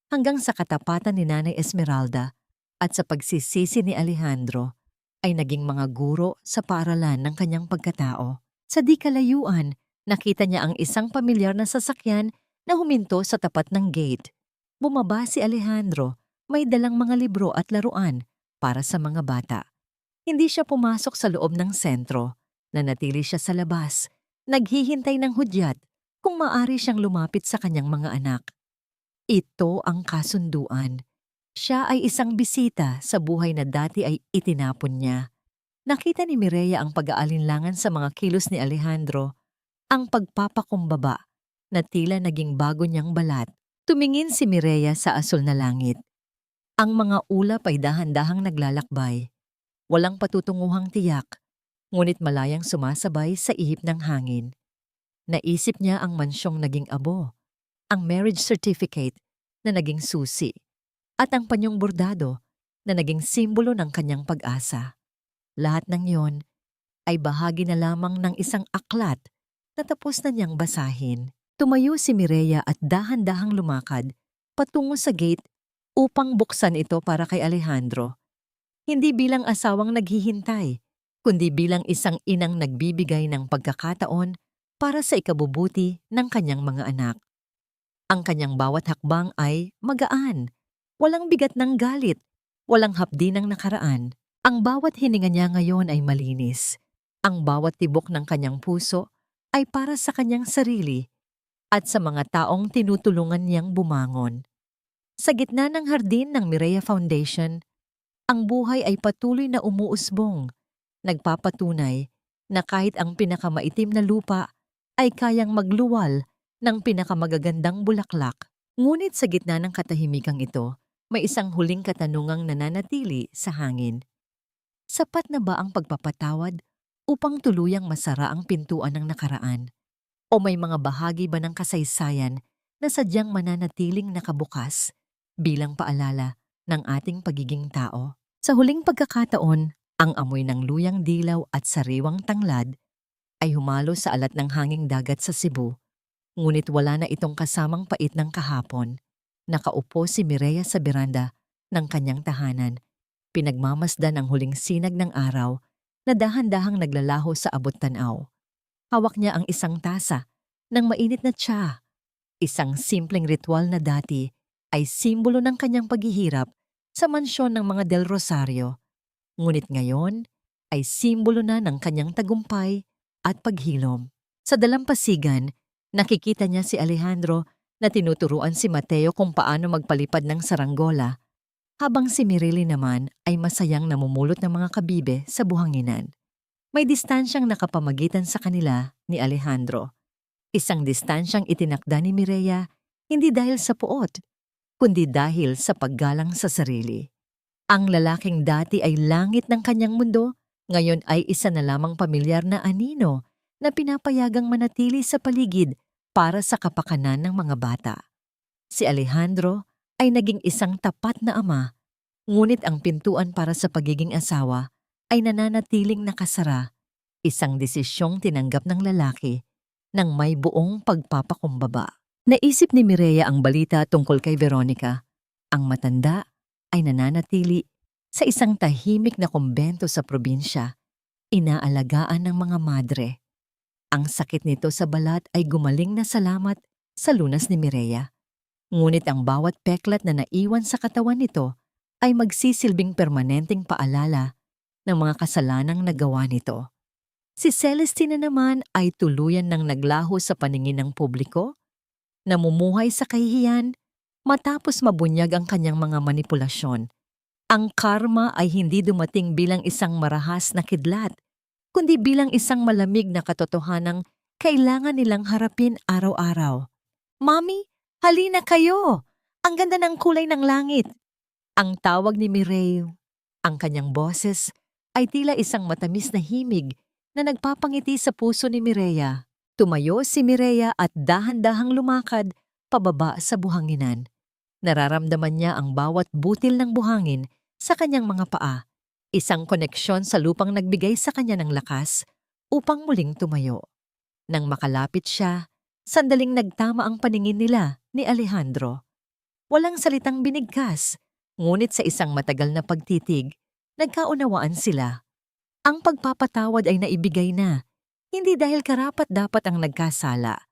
hanggang sa katapatan ni Nanay Esmeralda at sa pagsisisi ni Alejandro ay naging mga guro sa paaralan ng kanyang pagkatao. Sa di kalayuan, nakita niya ang isang pamilyar na sasakyan na huminto sa tapat ng gate. Bumaba si Alejandro, may dalang mga libro at laruan para sa mga bata. Hindi siya pumasok sa loob ng sentro. Nanatili siya sa labas, naghihintay ng hudyat kung maaari siyang lumapit sa kanyang mga anak. Ito ang kasunduan. Siya ay isang bisita sa buhay na dati ay itinapon niya. Nakita ni Mireya ang pag-aalinlangan sa mga kilos ni Alejandro, ang pagpapakumbaba na tila naging bago niyang balat. Tumingin si Mireya sa asul na langit. Ang mga ulap ay dahan-dahang naglalakbay. Walang patutunguhang tiyak, ngunit malayang sumasabay sa ihip ng hangin. Naisip niya ang mansyong naging abo, ang marriage certificate na naging susi, at ang panyong bordado na naging simbolo ng kanyang pag-asa. Lahat ng yon ay bahagi na lamang ng isang aklat na tapos na niyang basahin. Tumayo si Mireya at dahan-dahang lumakad patungo sa gate upang buksan ito para kay Alejandro. Hindi bilang asawang naghihintay, kundi bilang isang inang nagbibigay ng pagkakataon para sa ikabubuti ng kanyang mga anak. Ang kanyang bawat hakbang ay magaan, walang bigat ng galit, walang hapdi ng nakaraan. Ang bawat hininga niya ngayon ay malinis. Ang bawat tibok ng kanyang puso ay para sa kanyang sarili at sa mga taong tinutulungan niyang bumangon. Sa gitna ng hardin ng Mireya Foundation, ang buhay ay patuloy na umuusbong, nagpapatunay na kahit ang pinakamaitim na lupa ay kayang magluwal ng pinakamagagandang bulaklak. Ngunit sa gitna ng katahimikang ito, may isang huling katanungang nananatili sa hangin. Sapat na ba ang pagpapatawad upang tuluyang masara ang pintuan ng nakaraan? O may mga bahagi ba ng kasaysayan na sadyang mananatiling nakabukas bilang paalala ng ating pagiging tao. Sa huling pagkakataon, ang amoy ng luyang dilaw at sariwang tanglad ay humalo sa alat ng hanging dagat sa Cebu, ngunit wala na itong kasamang pait ng kahapon. Nakaupo si Mireya sa beranda ng kanyang tahanan, pinagmamasdan ang huling sinag ng araw na dahan-dahang naglalaho sa abot tanaw. Hawak niya ang isang tasa ng mainit na tsa, isang simpleng ritual na dati ay simbolo ng kanyang paghihirap sa mansyon ng mga Del Rosario. Ngunit ngayon ay simbolo na ng kanyang tagumpay at paghilom. Sa dalampasigan, nakikita niya si Alejandro na tinuturuan si Mateo kung paano magpalipad ng saranggola, habang si Mireli naman ay masayang namumulot ng mga kabibe sa buhanginan. May distansyang nakapamagitan sa kanila ni Alejandro. Isang distansyang itinakda ni Mireya hindi dahil sa puot, kundi dahil sa paggalang sa sarili. Ang lalaking dati ay langit ng kanyang mundo, ngayon ay isa na lamang pamilyar na anino na pinapayagang manatili sa paligid para sa kapakanan ng mga bata. Si Alejandro ay naging isang tapat na ama, ngunit ang pintuan para sa pagiging asawa ay nananatiling nakasara, isang desisyong tinanggap ng lalaki ng may buong pagpapakumbaba. Naisip ni Mireya ang balita tungkol kay Veronica. Ang matanda ay nananatili sa isang tahimik na kumbento sa probinsya, inaalagaan ng mga madre. Ang sakit nito sa balat ay gumaling na salamat sa lunas ni Mireya. Ngunit ang bawat peklat na naiwan sa katawan nito ay magsisilbing permanenteng paalala ng mga kasalanang nagawa nito. Si Celestina naman ay tuluyan ng naglaho sa paningin ng publiko, namumuhay sa kahihiyan matapos mabunyag ang kanyang mga manipulasyon. Ang karma ay hindi dumating bilang isang marahas na kidlat, kundi bilang isang malamig na katotohanang kailangan nilang harapin araw-araw. "Mami, halina kayo! Ang ganda ng kulay ng langit!" Ang tawag ni Mireille. Ang kanyang boses ay tila isang matamis na himig na nagpapangiti sa puso ni Mireya. Tumayo si Mireya at dahan-dahang lumakad pababa sa buhanginan. Nararamdaman niya ang bawat butil ng buhangin sa kanyang mga paa, isang koneksyon sa lupang nagbigay sa kanya ng lakas upang muling tumayo. Nang makalapit siya, sandaling nagtama ang paningin nila ni Alejandro. Walang salitang binigkas, ngunit sa isang matagal na pagtitig, nagkaunawaan sila. Ang pagpapatawad ay naibigay na, hindi dahil karapat-dapat ang nagkasala,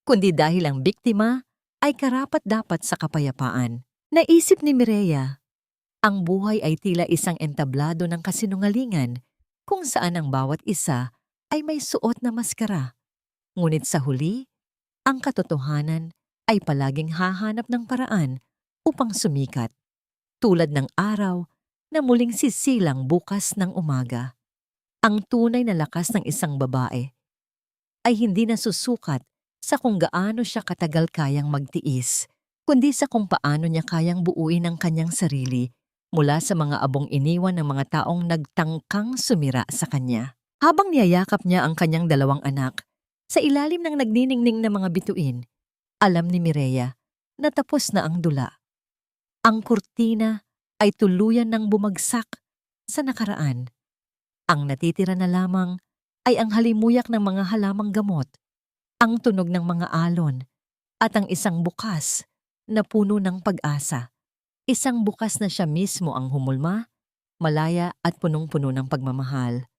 kundi dahil ang biktima ay karapat-dapat sa kapayapaan. Naisip ni Mireya, ang buhay ay tila isang entablado ng kasinungalingan kung saan ang bawat isa ay may suot na maskara. Ngunit sa huli, ang katotohanan ay palaging hahanap ng paraan upang sumikat, tulad ng araw na muling sisilang bukas ng umaga. Ang tunay na lakas ng isang babae ay hindi nasusukat sa kung gaano siya katagal kayang magtiis, kundi sa kung paano niya kayang buuin ang kanyang sarili mula sa mga abong iniwan ng mga taong nagtangkang sumira sa kanya. Habang niyayakap niya ang kanyang dalawang anak, sa ilalim ng nagniningning na mga bituin, alam ni Mireya na tapos na ang dula. Ang kurtina ay tuluyan ng bumagsak sa nakaraan. Ang natitira na lamang ay ang halimuyak ng mga halamang gamot, ang tunog ng mga alon, at ang isang bukas na puno ng pag-asa. Isang bukas na siya mismo ang humulma, malaya at punong-puno ng pagmamahal.